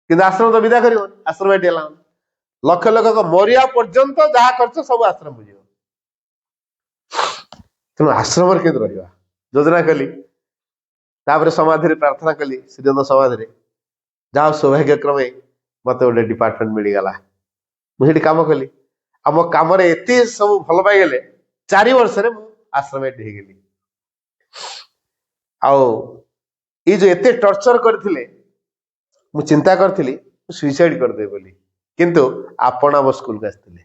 କିନ୍ତୁ ଆଶ୍ରମ ତ ବିଦା କରିବନି, ଆଶ୍ରମ ଏଠି ହେଲା ଲକ୍ଷ ଲକ୍ଷ ମରିବା ପର୍ଯ୍ୟନ୍ତ ଯାହା ଖର୍ଚ୍ଚ ସବୁ ଆଶ୍ରମ ବୁଝିବ। ତେଣୁ ଆଶ୍ରମରେ କେମିତି ରହିବା ଯୋଜନା କଲି। ତାପରେ ସମାଧିରେ ପ୍ରାର୍ଥନା କଲି, ଶ୍ରୀରନ୍ଦ ସମାଧିରେ। ଯାହା ସୌଭାଗ୍ୟକ୍ରମେ ମତେ ଗୋଟେ ଡିପାର୍ଟମେଣ୍ଟ ମିଳିଗଲା। ମୁଁ ସେଠି କାମ କଲି। ଆଉ ମୋ କାମରେ ଏତେ ସବୁ ଭଲ ପାଇଗଲେ, 4 ବର୍ଷରେ ମୁଁ ଆଶ୍ରମେଟ ହେଇଗଲି। ଆଉ ଏଇ ଯୋଉ ଏତେ ଟର୍ଚର କରିଥିଲେ, ମୁଁ ଚିନ୍ତା କରିଥିଲି ସୁଇସାଇଡ କରିଦେବି ବୋଲି। କିନ୍ତୁ ଆପଣ ଆମ ସ୍କୁଲକୁ ଆସିଥିଲେ,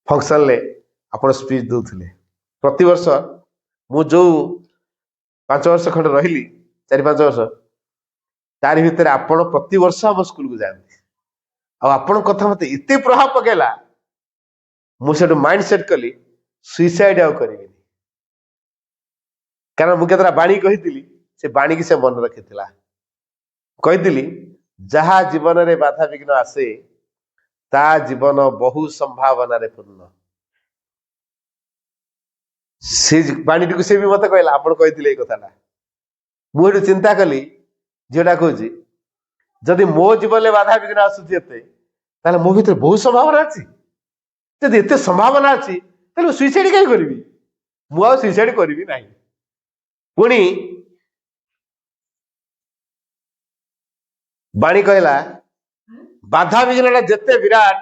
ଫଙ୍କସନରେ ଆପଣ ସ୍ପିଚ ଦଉଥିଲେ। ପ୍ରତିବର୍ଷ ମୁଁ ଯୋଉ 5 ବର୍ଷ ଖଣ୍ଡେ ରହିଲି, 4-5 ବର୍ଷ, ତାରି ଭିତରେ ଆପଣ ପ୍ରତିବର୍ଷ ଆମ ସ୍କୁଲକୁ ଯାଆନ୍ତି। ଆଉ ଆପଣଙ୍କ କଥା ମତେ ଏତେ ପ୍ରଭାବ ପକେଇଲା, ମୁଁ ସେଠୁ ମାଇଣ୍ଡ ସେଟ୍ କଲି ସୁଇସାଇଡ ଆଉ କରିବିନି। କାରଣ ମୁଁ କେତେଟା ବାଣୀ କହିଥିଲି, ସେ ବାଣୀକି ସେ ମନେ ରଖିଥିଲା। କହିଥିଲି, ଯାହା ଜୀବନରେ ବାଧାବିଘ୍ନ ଆସେ, ତା ଜୀବନ ବହୁ ସମ୍ଭାବନାରେ ପୂର୍ଣ୍ଣ। ସେ ବାଣୀଟିକୁ ସେ ବି ମତେ କହିଲା, ଆପଣ କହିଥିଲେ ଏଇ କଥାଟା। ମୁଁ ଏଠୁ ଚିନ୍ତା କଲି, ଝିଅଟା କହୁଛି ଯଦି ମୋ ଜୀବନରେ ବାଧାବିଘ୍ନ ଆସୁଛି ଏତେ, ତାହେଲେ ମୋ ଭିତରେ ବହୁତ ସମ୍ଭାବନା ଅଛି। ଯଦି ଏତେ ସମ୍ଭାବନା ଅଛି, ତାହେଲେ ମୁଁ ସୁଇସାଇଡ କାହିଁ କରିବି? ମୁଁ ଆଉ ସୁଇସାଇଡ କରିବି ନାହିଁ। ପୁଣି ବାଣୀ କହିଲା, ବାଧାବିଘ୍ନଟା ଯେତେ ବିରାଟ,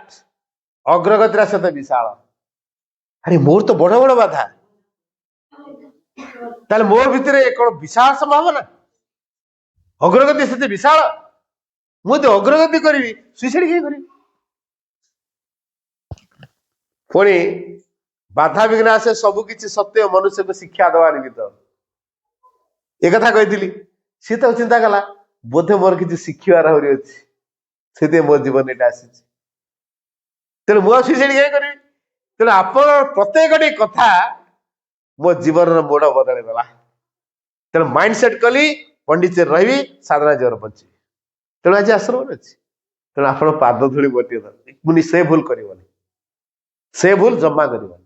ଅଗ୍ରଗତିଟା ସେତେ ବିଶାଳ। ଆରେ ମୋର ତ ବଡ ବଡ ବାଧା, ତାହେଲେ ମୋ ଭିତରେ କଣ ବିଶାଳ ସମ୍ଭାବନା? ଅଗ୍ରଗତି ସେତେ ବିଶାଳ। ମୁଁ ଯଦି ଅଗ୍ରଗତି କରିବି, ସୁଇସାଇଡ କାହିଁ କରିବି? ପୁଣି ବାଧାବିଘ୍ନ ଆସେ ସବୁ କିଛି ସତ୍ୟ ମନୁଷ୍ୟକୁ ଶିକ୍ଷା ଦେବା ନିମିତ୍ତ, ଏକଥା କହିଥିଲି। ସିଏ ତ ଚିନ୍ତା କଲା, ବୋଧେ ମୋର କିଛି ଶିଖିବାର ଆହୁରି ଅଛି, ସେଥିପାଇଁ ମୋ ଜୀବନ ଏଟା ଆସିଛି। ତେଣୁ ମୁଁ ଆଉ ସୁଇସାଇଡ କାହିଁ କରିବି? ତେଣୁ ଆପଣ ପ୍ରତ୍ୟେକଟି କଥା ମୋ ଜୀବନର ମୋଡ ବଦଳେଇ ଦେଲା। ତେଣୁ ମାଇଣ୍ଡ ସେଟ୍ କଲି, ପଣ୍ଡିଚେରୀ ରହିବି, ସାଧନା ଜୀବନ ବଞ୍ଚିବି। ତେଣୁ ଆଜି ଆଶ୍ରମରେ ଅଛି। ତେଣୁ ଆପଣ ପାଦ ଧୂଳି ବଟିଏ ମୁଁ ସେ ଭୁଲ କରିବନି, ସେ ଭୁଲ ଜମା କରିବନି।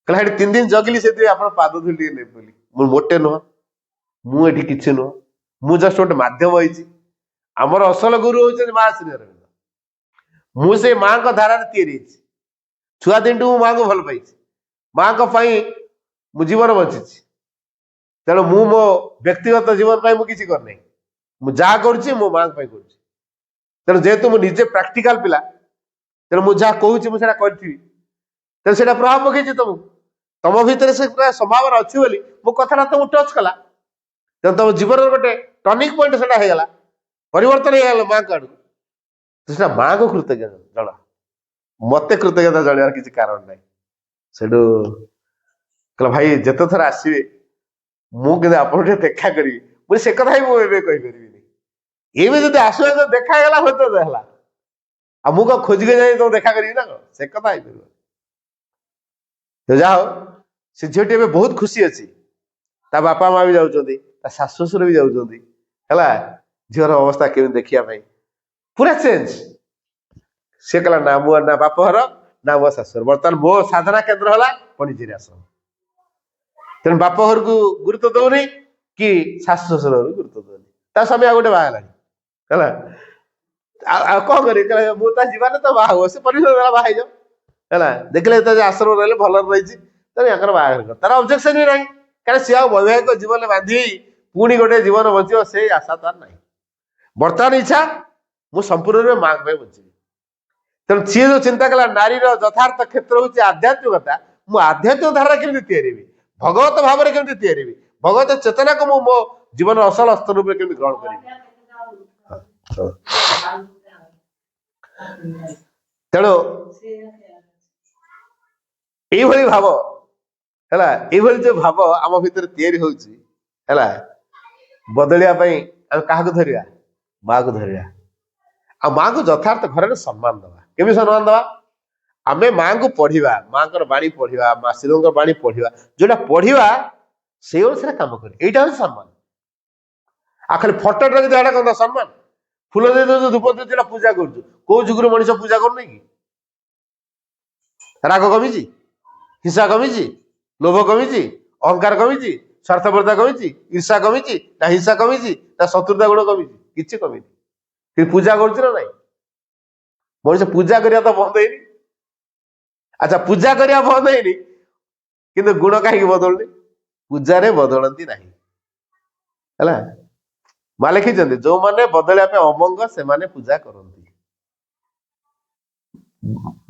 କହିଲା ସେଠି 3 ଦିନ ଜଗିଲି, ସେଥିପାଇଁ ଆପଣ ପାଦ ଧୂଳି ଟିକେ ନେବି ବୋଲି। ମୁଁ ମୋଟେ ନୁହଁ, ମୁଁ ଏଠି କିଛି ନୁହଁ, ମୁଁ ଜଷ୍ଟ ଗୋଟେ ମାଧ୍ୟମ ହେଇଛି। ଆମର ଅସଲ ଗୁରୁ ହଉଛନ୍ତି ମା ଶ୍ରୀ ଅରବିନ୍ଦ। ମୁଁ ସେଇ ମାଙ୍କ ଧାରାରେ ତିଆରି ହେଇଛି। ଛୁଆ ଦିନଠୁ ମୁଁ ମାଙ୍କୁ ଭଲ ପାଇଛି। ମାଙ୍କ ପାଇଁ ମୁଁ ଜୀବନ ବଞ୍ଚିଛି। ତେଣୁ ମୁଁ ମୋ ବ୍ୟକ୍ତିଗତ ଜୀବନ ପାଇଁ ମୁଁ କିଛି କରିନି, ମୁଁ ଯାହା କରୁଛି ମୋ ମାଙ୍କ ପାଇଁ କରୁଛି। ତେଣୁ ଯେହେତୁ ମୁଁ ନିଜେ ପ୍ରାକ୍ଟିକାଲ ପିଲା, ତେଣୁ ମୁଁ ଯାହା କହୁଛି ମୁଁ ସେଟା କରିଥିବି, ତେଣୁ ସେଇଟା ପ୍ରଭାବ ପକେଇଛି ତମକୁ। ତମ ଭିତରେ ସେ ସମ୍ଭାବନା ଅଛି ବୋଲି ମୋ କଥାଟା ତମକୁ ଟଚ୍ କଲା, ତେଣୁ ତମ ଜୀବନର ଗୋଟେ ଟର୍ଣ୍ଣିଂ ପଏଣ୍ଟ ସେଟା ହେଇଗଲା, ପରିବର୍ତ୍ତନ ହେଇଗଲା ମାଙ୍କ ଆଡକୁ। ସେଟା ମାଙ୍କୁ କୃତଜ୍ଞତା ଜଣା, ମତେ କୃତଜ୍ଞତା ଜଣେଇବାର କିଛି କାରଣ ନାହିଁ। ସେଠୁ କହିଲା ଭାଇ ଯେତେ ଥର ଆସିବେ ମୁଁ କିନ୍ତୁ ଆପଣଙ୍କୁ ଟିକେ ଦେଖା କରିବି। ମୁଁ ସେ କଥା ହିଁ ମୁଁ ଏବେ କହିପାରିବିନି, ଏବେ ଯଦି ଆସିବା ତ ଦେଖା ହେଇଗଲା ହୁଏତ ହେଲା, ଆଉ ମୁଁ କଣ ଖୋଜିକି ଯାଇ ତମ ଦେଖା କରିବି ନା କଣ, ସେ କଥା ହେଇପାରିବ। ଯାହା ହଉ ସେ ଝିଅଟି ଏବେ ବହୁତ ଖୁସି ଅଛି, ତା ବାପା ମା ବି ଯାଉଛନ୍ତି, ତା ଶାଶୁ ଶ୍ୱଶୁର ବି ଯାଉଛନ୍ତି ହେଲା, ଝିଅର ଅବସ୍ଥା କେମିତି ଦେଖିବା ପାଇଁ ପୁରା ଚେଞ୍ଜ। ସେ କହିଲା ନା ମୁଁ ନା ବାପ ଘର ନା ମୋ ଶାଶୁଘର, ବର୍ତ୍ତମାନ ମୋ ସାଧନା କେନ୍ଦ୍ର ହେଲା ପଣ୍ଡିଚେରୀ ଆଶ୍ରମ। ତେଣୁ ବାପ ଘରକୁ ଗୁରୁତ୍ୱ ଦଉନି କି ଶାଶୁ ଶ୍ୱଶୁର ଘରକୁ ଗୁରୁତ୍ୱ ଦଉନି। ତା ସ୍ୱାମୀ ଆଉ ଗୋଟେ ବାହା ହେଲାଣି ହେଲା, ଆଉ କଣ କରିବି, ମୁଁ ତା ଯିବାନି ତ ବାହା ହବ, ସେ ପରିବାର ବାହା ହେଇଯାଉ ହେଲା। ଦେଖିଲେ ତ ଆଶ୍ରମ ରହିଲେ ଭଲରେ ରହିଛି, ତେଣୁ ୟାଙ୍କର ବାହାଘର କର, ତାର ଅବଜେକ୍ସନ ବି ନାହିଁ, କାରଣ ସିଏ ଆଉ ବୈବାହିକ ଜୀବନରେ ବାନ୍ଧି ପୁଣି ଗୋଟେ ଜୀବନ ବଞ୍ଚିବ ସେଇ ଆଶା ତାର ନାହିଁ। ବର୍ତ୍ତମାନ ଇଚ୍ଛା ମୁଁ ସମ୍ପୂର୍ଣ୍ଣ ମାଙ୍କ ପାଇଁ ବଞ୍ଚିବି। ତେଣୁ ସିଏ ଯୋଉ ଚିନ୍ତା କଲା ନାରୀର ଯଥାର୍ଥ କ୍ଷେତ୍ର ହଉଛି ଆଧ୍ୟାତ୍ମିକତା, ମୁଁ ଆଧ୍ୟାତ୍ମିକ ଧାରାରେ କେମିତି ତିଆରି ହେବି, ଭଗବତ ଭାବରେ କେମିତି ତିଆରି ହେବି, ଭଗବତ ଚେତନାକୁ ମୁଁ ମୋ ଜୀବନର ଅସଲ ଅସ୍ତ୍ର ରୂପେ କେମିତି ଗ୍ରହଣ କରିବି। ତେଣୁ ଏଇଭଳି ଭାବ ହେଲା, ଏଇଭଳି ଯୋଉ ଭାବ ଆମ ଭିତରେ ତିଆରି ହଉଛି ହେଲା, ବଦଳିବା ପାଇଁ ଆମେ କାହାକୁ ଧରିବା, ମାକୁ ଧରିବା। ଆଉ ମାଙ୍କୁ ଯଥାର୍ଥ ଘରରେ ସମ୍ମାନ ଦବା। କେମିତି ସମ୍ମାନ ଦବା? ଆମେ ମାଙ୍କୁ ପଢିବା, ମାଙ୍କର ବାଣୀ ପଢିବା, ମା ଶ୍ରୀଙ୍କ ବାଣୀ ପଢିବା, ଯୋଉଟା ପଢିବା ସେଇ ଅନୁସାରେ କାମ କରେ, ଏଇଟା ହଉଛି ସମ୍ମାନ। ଆଉ ଖାଲି ଫଟୋ ଯଦି ଏଇଟା କଣ ସମ୍ମାନ? ଫୁଲ ଦେଇ ଦଉଛୁ, ଧୂପ ଦଉଛୁ, ଏଇଟା ପୂଜା କରୁଛୁ, କୋଉ ଯୁଗରୁ ମଣିଷ ପୂଜା କରୁନି କି? ରାଗ କମିଛି, ହିଂସା କମିଛି, ଲୋଭ କମିଛି, ଅହଙ୍କାର କମିଛି, ସ୍ୱାର୍ଥପରତା କମିଛି, ଈର୍ଷା କମିଛି ନା ହିଂସା କମିଛି ନା ଶତ୍ରୁତା ଗୁଣ କମିଛି? କିଛି କମିନି। କିନ୍ତୁ ପୂଜା କରୁଛି ନା ନାଇଁ? ମଣିଷ ପୂଜା କରିବା ତ ବନ୍ଦ ହେଇନି। ଆଚ୍ଛା ପୂଜା କରିବା ବନ୍ଦ ହେଇନି, କିନ୍ତୁ ଗୁଣ କାହିଁକି ବଦଳୁନି? ପୂଜାରେ ବଦଳନ୍ତି ନାହିଁ ହେଲା। ମା ଲେଖିଛନ୍ତି ଯୋଉମାନେ ବଦଳିବା ପାଇଁ ଅମଙ୍ଗ ସେମାନେ ପୂଜା କରନ୍ତି।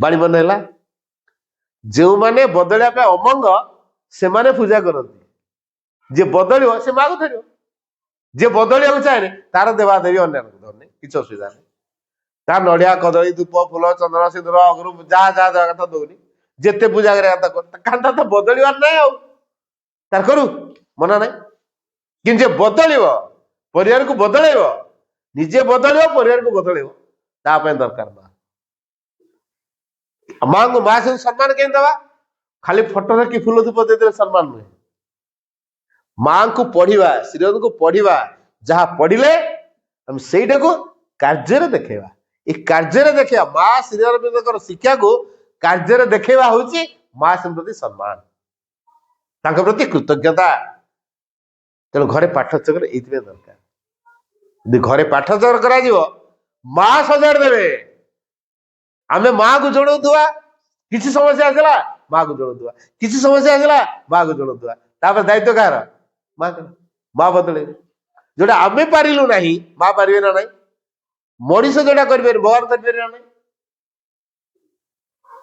ବାଣୀ ମନେ ହେଲା, ଯେଉଁମାନେ ବଦଳିବା ପାଇଁ ଅମଙ୍ଗ ସେମାନେ ପୂଜା କରନ୍ତି, ଯିଏ ବଦଳିବ ସେ ମାକୁ ଧରିବ। ଯିଏ ବଦଳିବାକୁ ଚାହେଁ ତାର ଦେବାଦେବୀ ଅନ୍ୟମାନଙ୍କୁ ଧରୁନି, କିଛି ଅସୁବିଧା ନାହିଁ। ତାର ନଡିଆ କଦଳୀ ଧୂପ ଫୁଲ ଚନ୍ଦନ ସିନ୍ଦୁର ଅଗରୁ ଯାହା ଯାହା ଦେବା କଥା ଦଉନି, ଯେତେ ପୂଜା କରିବା କଥା କରୁ, କାରଣ ତାର ତ ବଦଳିବାର ନାହିଁ, ଆଉ ତାର କରୁ ମନା ନାହିଁ। କିନ୍ତୁ ଯିଏ ବଦଳିବ, ପରିବାରକୁ ବଦଳେଇବ, ନିଜେ ବଦଳିବ ପରିବାରକୁ ବଦଳେଇବ, ତା ପାଇଁ ଦରକାର ମା। ମାଙ୍କୁ ମା ସହିତ ସମ୍ମାନ କେମିତି ଦବା? ଖାଲି ଫଟୋ କି ଫୁଲ ଧୂପ ଦେଇଦେଲେ ସମ୍ମାନ ନୁହେଁ। ମାଙ୍କୁ ପଢିବା, ଶ୍ରୀଙ୍କୁ ପଢିବା, ଯାହା ପଢିଲେ ଆମେ ସେଇଟାକୁ କାର୍ଯ୍ୟରେ ଦେଖେଇବା। ଏ କାର୍ଯ୍ୟରେ ଦେଖେଇବା, ମା ଶ୍ରୀ ଅରବିନ୍ଦଙ୍କର ଶିକ୍ଷାକୁ କାର୍ଯ୍ୟରେ ଦେଖେଇବା ହଉଛି ମା ଶ୍ରୀ ପ୍ରତି ସମ୍ମାନ, ତାଙ୍କ ପ୍ରତି କୃତଜ୍ଞତା। ତେଣୁ ଘରେ ପାଠଚକ୍ର ଏଇଥିପାଇଁ ଦରକାର। ଯଦି ଘରେ ପାଠଚକ୍ର କରାଯିବ, ମା ସଜାଡି ଦେବେ। ଆମେ ମାକୁ ଜଣଉଥିବା, କିଛି ସମସ୍ୟା ଆସିଲା ମାକୁ ଜଣଉଥିବା, କିଛି ସମସ୍ୟା ଆସିଲା ମାକୁ ଜଣଉଥିବା, ତାପରେ ଦାୟିତ୍ୱ କାହାର? ମାଙ୍କର। ମା ବଦଳେଇବେ। ଯୋଉଟା ଆମେ ପାରିଲୁ ନାହିଁ ମା ପାରିବେ ନା ନାହିଁ? ମଣିଷ ଯୋଉଟା କରିପାରିବେ ଭଗବାନ କରିପାରିବେ ନା ନାହିଁ?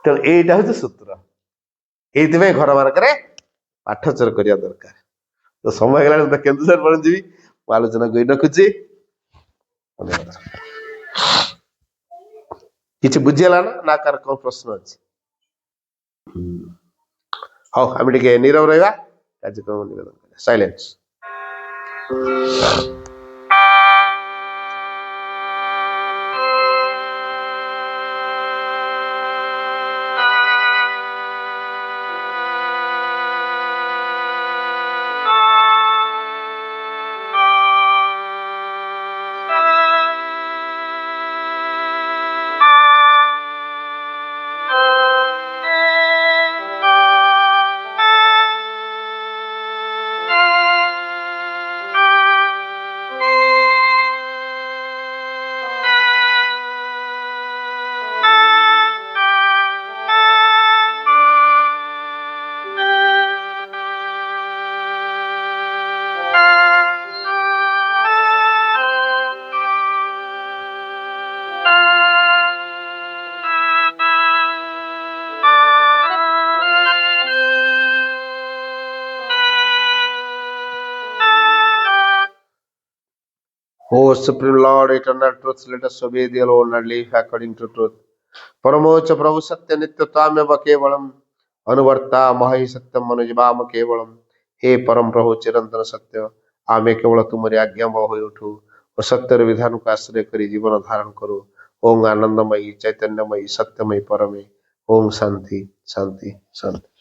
ତେଣୁ ଏଇଟା ହଉଛି ସୂତ୍ର। ଏଇଥିପାଇଁ ଘର ମାନଙ୍କରେ ପାଠଚକ୍ର କରିବା ଦରକାର। ତ ସମୟ ହେଇଗଲାଣି, ମୁଁ ତ କେନ୍ଦୁଝର ପଳେଇଯିବି, ମୁଁ ଆଲୋଚନାକୁ ଏଇ ରଖୁଛି। କିଛି ବୁଝିହେଲା ନା କାର କଣ ପ୍ରଶ୍ନ ଅଛି? ହଉ ଆମେ ଟିକେ ନୀରବ ରହିବା, କାର୍ଯ୍ୟକ୍ରମ ନିବେଦନ କରିବା। Silence. O Supreme Lord, eternal truth, let us obey thee alone and live according to truth. परमोच्च प्रभु सत्य नित्य त्वामेव केवलम अनुवर्ता महि सत्यम मनुजवाम केवलम। हे परम प्रभु चिरंतन सत्य, आमे केवल तुमरी आज्ञा हो उठू और सत्यर विधान को आश्रय करी जीवन धारण करू। ओम आनंदमयी चैतन्यमयी सत्यमयी परमे। ओम शांति शांति शांति।